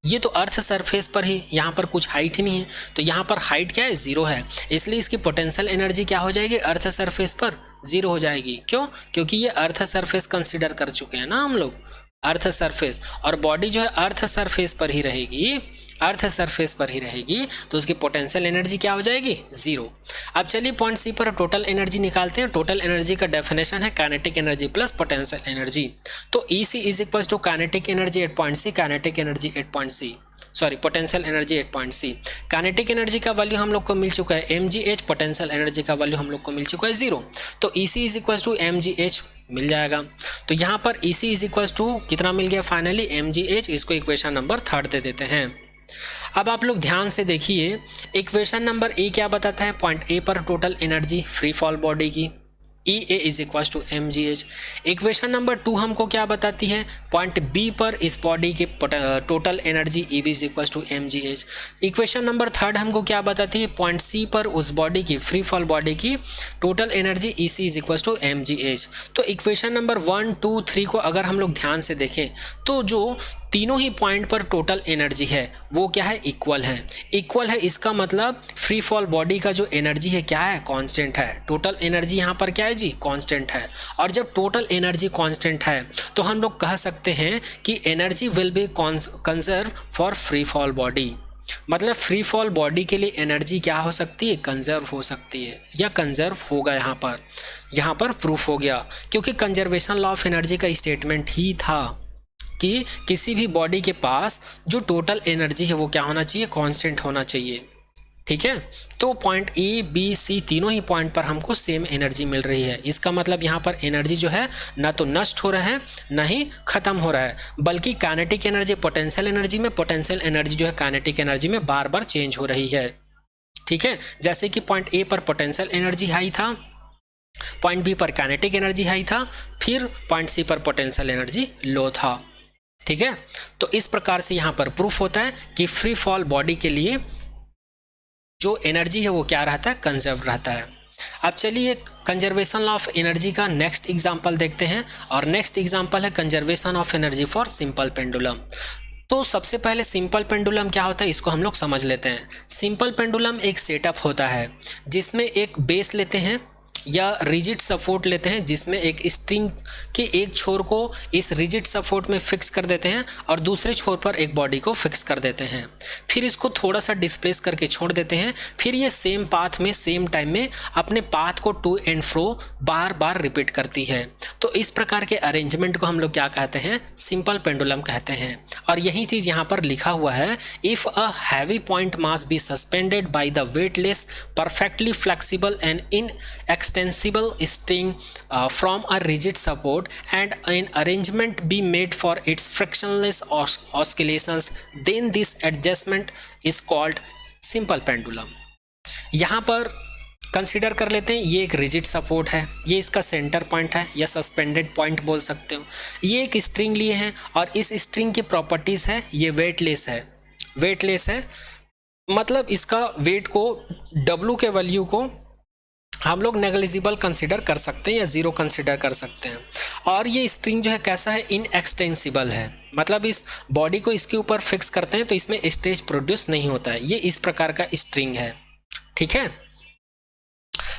ये तो अर्थ सरफेस पर ही, यहाँ पर कुछ हाइट ही नहीं है, तो यहाँ पर हाइट क्या है, 0 है, इसलिए इसकी पोटेंशियल एनर्जी क्या हो जाएगी, अर्थ सरफेस पर 0 हो जाएगी। क्यों, क्योंकि ये अर्थ सरफेस कंसिडर कर चुके हैं ना हम लोग, अर्थ सरफेस, और बॉडी जो है अर्थ सरफेस पर ही रहेगी, अर्थ सरफेस पर ही रहेगी, तो उसकी पोटेंशियल एनर्जी क्या हो जाएगी, 0। अब चलिए पॉइंट सी पर टोटल एनर्जी निकालते हैं। टोटल एनर्जी का डेफिनेशन है kinetic energy plus potential energy. तो EC is equal to kinetic energy 8.c, kinetic energy 8.c, sorry potential energy 8.c। Kinetic energy का वैल्यू हम लोग को मिल चुका है mgh, पोटेंशियल एनर्जी का वैल्यू हम लोग को मिल चुका है 0। तो EC is equal to mgh मिल जाएगा। तो यहाँ पर EC इज इक्वल टू कितना मिल गया फाइनली, mgh। इसको इक्वेशन नंबर 3 दे देते हैं। अब आप लोग ध्यान से देखिए, इक्वेशन नंबर ए क्या बताता है, पॉइंट ए पर total energy free fall body की EA is equal to mgh। Equation number 2 हमको क्या बताती है, पॉइंट बी पर इस बॉडी के total energy EB is equal to mgh। Equation number 3 हमको क्या बताती है, पॉइंट सी पर उस बॉडी की, फ्री फॉल बॉडी की total energy EC is equal to mgh। तो इक्वेशन नंबर 1, 2, 3 को अगर हम लोग ध्यान से देखें, तो जो तीनों ही पॉइंट पर टोटल एनर्जी है वो क्या है, इक्वल है। इक्वल है इसका मतलब फ्री फॉल बॉडी का जो एनर्जी है क्या है, कांस्टेंट है। टोटल एनर्जी यहाँ पर क्या है जी, कांस्टेंट है। और जब टोटल एनर्जी कांस्टेंट है तो हम लोग कह सकते हैं कि energy will be conserve for free fall body. मतलब फ्री फॉल बॉडी के लिए एनर्जी क्या हो सकती है, कंजर्व हो सकती है, या कंजर्व होगा। यहाँ पर प्रूफ हो गया, क्योंकि कंजर्वेशन लॉ ऑफ एनर्जी का स्टेटमेंट ही था कि किसी भी बॉडी के पास जो टोटल एनर्जी है वो क्या होना चाहिए, कांस्टेंट होना चाहिए। ठीक है, तो पॉइंट ए बी सी तीनों ही पॉइंट पर हमको सेम एनर्जी मिल रही है। इसका मतलब यहाँ पर एनर्जी जो है ना तो नष्ट हो रहा है ना ही खत्म हो रहा है, बल्कि काइनेटिक एनर्जी पोटेंशियल एनर्जी में, पोटेंशियल एनर्जी जो है काइनेटिक एनर्जी में बार बार चेंज हो रही है। ठीक है, जैसे कि पॉइंट ए पर पोटेंशियल एनर्जी हाई था, पॉइंट बी पर काइनेटिक एनर्जी हाई था, फिर पॉइंट सी पर पोटेंशियल एनर्जी लो था। ठीक है, तो इस प्रकार से यहाँ पर प्रूफ होता है कि फ्री फॉल बॉडी के लिए जो एनर्जी है वो क्या रहता है, कंजर्व रहता है। अब चलिए कंजर्वेशन ऑफ एनर्जी का नेक्स्ट एग्जांपल देखते हैं, और नेक्स्ट एग्जांपल है conservation of energy for simple pendulum. तो सबसे पहले सिंपल पेंडुलम क्या होता है इसको हम लोग समझ लेते हैं। सिंपल पेंडुलम एक सेटअप होता है जिसमें एक बेस लेते हैं, या रिजिड सपोर्ट लेते हैं जिसमें एक स्ट्रिंग के एक छोर को इस रिजिड सपोर्ट में फिक्स कर देते हैं और दूसरे छोर पर एक बॉडी को फिक्स कर देते हैं, फिर इसको थोड़ा सा डिस्प्लेस करके छोड़ देते हैं, फिर ये सेम पाथ में सेम टाइम में अपने पाथ को टू एंड फ्रो बार बार रिपीट करती है। तो इस प्रकार के अरेंजमेंट को हम लोग क्या कहते हैं, सिंपल पेंडुलम कहते हैं। और यही चीज़ यहाँ पर लिखा हुआ है, if a heavy point mass be suspended by the weightless perfectly flexible and inextensible string from a rigid support and an arrangement be made for its frictionless oscillations, then this adjustment is called simple pendulum। यहाँ पर कंसीडर कर लेते हैं, ये एक रिजिड सपोर्ट है, ये इसका सेंटर पॉइंट है या सस्पेंडेड पॉइंट बोल सकते हो। ये एक स्ट्रिंग लिए हैं और इस स्ट्रिंग की प्रॉपर्टीज़ है, ये वेटलेस है। वेटलेस है मतलब इसका वेट को W के वैल्यू को हम लोग नेग्लिजिबल कंसीडर कर सकते हैं या ज़ीरो कंसीडर कर सकते हैं। और ये स्ट्रिंग जो है कैसा है, इनएक्सटेंसिबल है, मतलब इस बॉडी को इसके ऊपर फिक्स करते हैं तो इसमें स्ट्रेच प्रोड्यूस नहीं होता है। ये इस प्रकार का स्ट्रिंग है, ठीक है।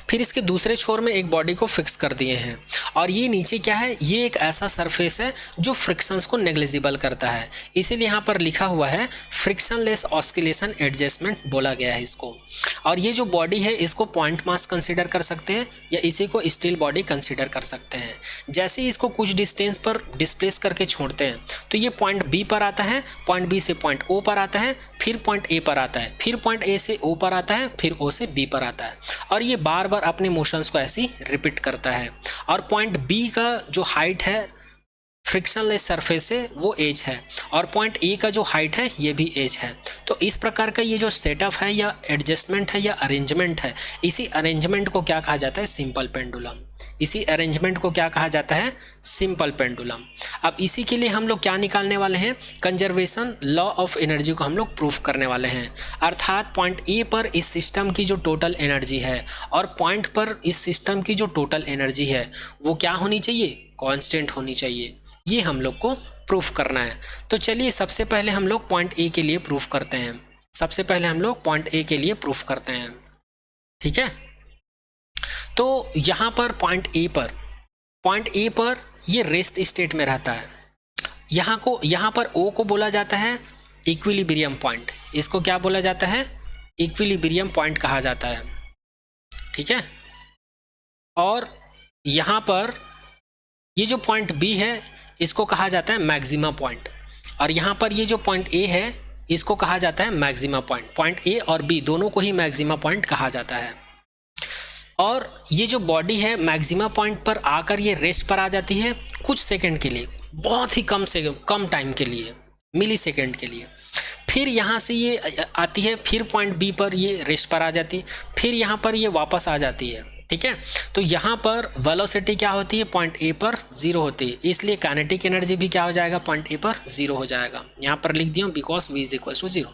फिर इसके दूसरे छोर में एक बॉडी को फिक्स कर दिए हैं और ये नीचे क्या है, ये एक ऐसा सरफेस है जो फ्रिक्शंस को नेग्लिजिबल करता है, इसीलिए यहाँ पर लिखा हुआ है फ्रिक्शनलेस ऑस्किलेशन एडजस्टमेंट बोला गया है इसको। और ये जो बॉडी है इसको पॉइंट मास कंसीडर कर सकते हैं या इसी को स्टील बॉडी कंसीडर कर सकते हैं। जैसे ही इसको कुछ डिस्टेंस पर डिस्प्लेस करके छोड़ते हैं तो ये पॉइंट बी पर आता है, पॉइंट बी से पॉइंट ओ पर आता है, फिर पॉइंट ए पर आता है, फिर पॉइंट ए से ओ पर आता है, फिर ओ से बी पर आता है और ये बार बार अपने मोशंस को ऐसे ही रिपीट करता है। और पॉइंट बी का जो हाइट है फ्रिक्शनलेस सरफेस से वो एज है और पॉइंट ए का जो हाइट है ये भी एज है। तो इस प्रकार का ये जो सेटअप है या एडजस्टमेंट है या अरेंजमेंट है, इसी अरेंजमेंट को क्या कहा जाता है, सिंपल पेंडुलम। इसी अरेंजमेंट को क्या कहा जाता है, सिंपल पेंडुलम। अब इसी के लिए हम लोग क्या निकालने वाले हैं, कंजर्वेशन लॉ ऑफ एनर्जी को हम लोग प्रूफ करने वाले हैं। अर्थात पॉइंट ए पर इस सिस्टम की जो टोटल एनर्जी है और पॉइंट पर इस सिस्टम की जो टोटल एनर्जी है वो क्या होनी चाहिए, कांस्टेंट होनी चाहिए। ये हम लोग को प्रूफ करना है। तो चलिए सबसे पहले हम लोग पॉइंट ए के लिए प्रूफ करते हैं। सबसे पहले हम लोग पॉइंट ए के लिए प्रूफ करते हैं, ठीक है। तो यहाँ पर पॉइंट ए पर ये रेस्ट स्टेट में रहता है। यहाँ पर ओ को बोला जाता है इक्विलिब्रियम पॉइंट। इसको क्या बोला जाता है, इक्विलिब्रियम पॉइंट कहा जाता है, ठीक है। और यहाँ पर ये जो पॉइंट बी है इसको कहा जाता है मैक्सिमा पॉइंट और यहाँ पर ये जो पॉइंट ए है इसको कहा जाता है मैक्सिमा पॉइंट। पॉइंट ए और बी दोनों को ही मैक्सिमा पॉइंट कहा जाता है। और ये जो बॉडी है मैक्सिमा पॉइंट पर आकर ये रेस्ट पर आ जाती है कुछ सेकंड के लिए, बहुत ही कम टाइम के लिए, मिली सेकेंड के लिए। फिर यहाँ से ये आती है, फिर पॉइंट बी पर ये रेस्ट पर आ जाती है, फिर यहाँ पर ये वापस आ जाती है, ठीक है। तो यहाँ पर वेलोसिटी क्या होती है, पॉइंट ए पर 0 होती है, इसलिए काइनेटिक एनर्जी भी क्या हो जाएगा, पॉइंट ए पर 0 हो जाएगा। यहाँ पर लिख दिया because v is equal to 0।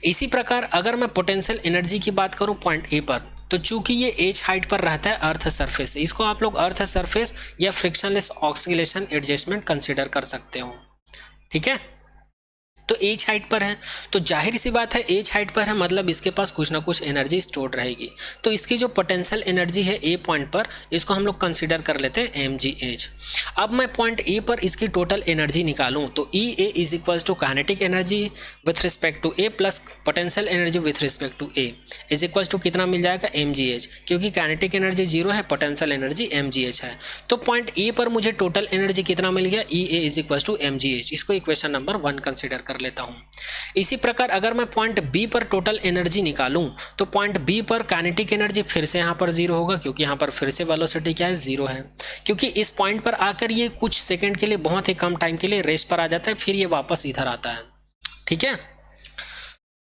इसी प्रकार अगर मैं पोटेंशियल एनर्जी की बात करूँ पॉइंट ए पर, तो चूंकि ये एज हाइट पर रहता है अर्थ सरफेस से, इसको आप लोग अर्थ सरफेस या फ्रिक्शनलेस ऑस्किलेशन एडजस्टमेंट कंसिडर कर सकते हो, ठीक है। तो एज हाइट पर है तो जाहिर सी बात है एज हाइट पर है मतलब इसके पास कुछ ना कुछ एनर्जी स्टोर रहेगी। तो इसकी जो पोटेंशियल एनर्जी है ए पॉइंट पर, इसको हम लोग कंसीडर कर लेते हैं mgh। अब मैं पॉइंट ए पर इसकी टोटल एनर्जी निकालूं तो EA is equals to kinetic energy with respect to A plus potential energy with respect to A is equals to कितना मिल जाएगा, mgh। क्योंकि काइनेटिक एनर्जी 0 है, पोटेंशियल एनर्जी mgh है। तो पॉइंट ए पर मुझे टोटल एनर्जी कितना मिल गया, EA is equals to mgh। इसको इक्वेशन नंबर 1 कंसिडर कर लेता हूं। इसी प्रकार अगर मैं पॉइंट बी पर टोटल एनर्जी निकालूं तो पॉइंट बी पर काइनेटिक एनर्जी फिर से यहां पर 0 होगा, क्योंकि यहां पर फिर से वेलोसिटी क्या है, 0 है। क्योंकि इस पॉइंट पर आकर ये कुछ सेकंड के लिए, बहुत ही कम टाइम के लिए रेस्ट पर आ जाता है, फिर ये वापस इधर आता है, ठीक है।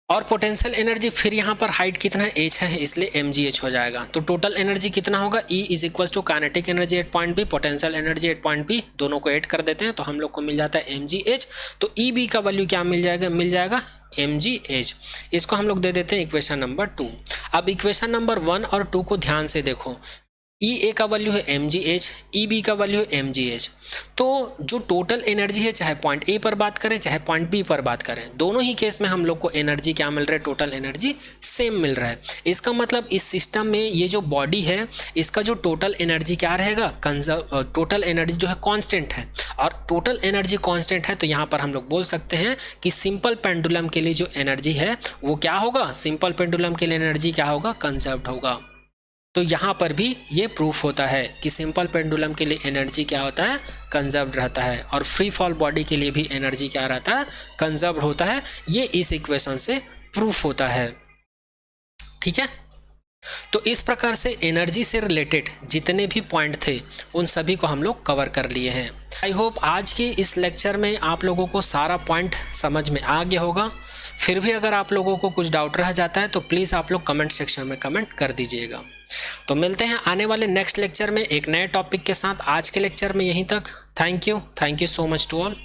और पोटेंशियल एनर्जी फिर यहाँ पर हाइट कितना है, h है, इसलिए mgh हो जाएगा। तो टोटल एनर्जी कितना होगा, E is equal to kinetic energy at point B, potential energy at point B, दोनों को ऐड कर देते हैं तो हम लोग को मिल जाता है mgh। तो EB का वैल्यू क्या मिल जाएगा mgh। इसको हम लोग दे देते हैं इक्वेशन नंबर 2। अब इक्वेशन नंबर 1 और 2 को ध्यान से देखो। ई ए का वैल्यू है mgh, ई बी का वैल्यू है mgh। तो जो टोटल एनर्जी है, चाहे पॉइंट ए पर बात करें चाहे पॉइंट बी पर बात करें, दोनों ही केस में हम लोग को एनर्जी क्या मिल रहा है, टोटल एनर्जी सेम मिल रहा है। इसका मतलब इस सिस्टम में ये जो बॉडी है इसका जो टोटल एनर्जी क्या रहेगा, टोटल एनर्जी जो है कांस्टेंट है, और टोटल एनर्जी कांस्टेंट है तो यहाँ पर हम लोग बोल सकते हैं कि सिंपल पेंडुलम के लिए जो एनर्जी है वो क्या होगा, सिंपल पेंडुलम के लिए एनर्जी क्या होगा, कंजर्व्ड होगा। तो यहाँ पर भी ये प्रूफ होता है कि सिंपल पेंडुलम के लिए एनर्जी क्या होता है, कंजर्व्ड रहता है, और फ्री फॉल बॉडी के लिए भी एनर्जी क्या रहता है, कंजर्व्ड होता है। ये इस इक्वेशन से प्रूफ होता है। ठीक है, तो इस प्रकार से एनर्जी से रिलेटेड जितने भी पॉइंट थे उन सभी को हम लोग कवर कर लिए हैं। आई होप आज के इस लेक्चर में आप लोगों को सारा पॉइंट समझ में आ गया होगा। फिर भी अगर आप लोगों को कुछ डाउट रह जाता है तो प्लीज़ आप लोग कमेंट सेक्शन में कमेंट कर दीजिएगा। तो मिलते हैं आने वाले नेक्स्ट लेक्चर में एक नए टॉपिक के साथ। आज के लेक्चर में यहीं तक। Thank you so much to all.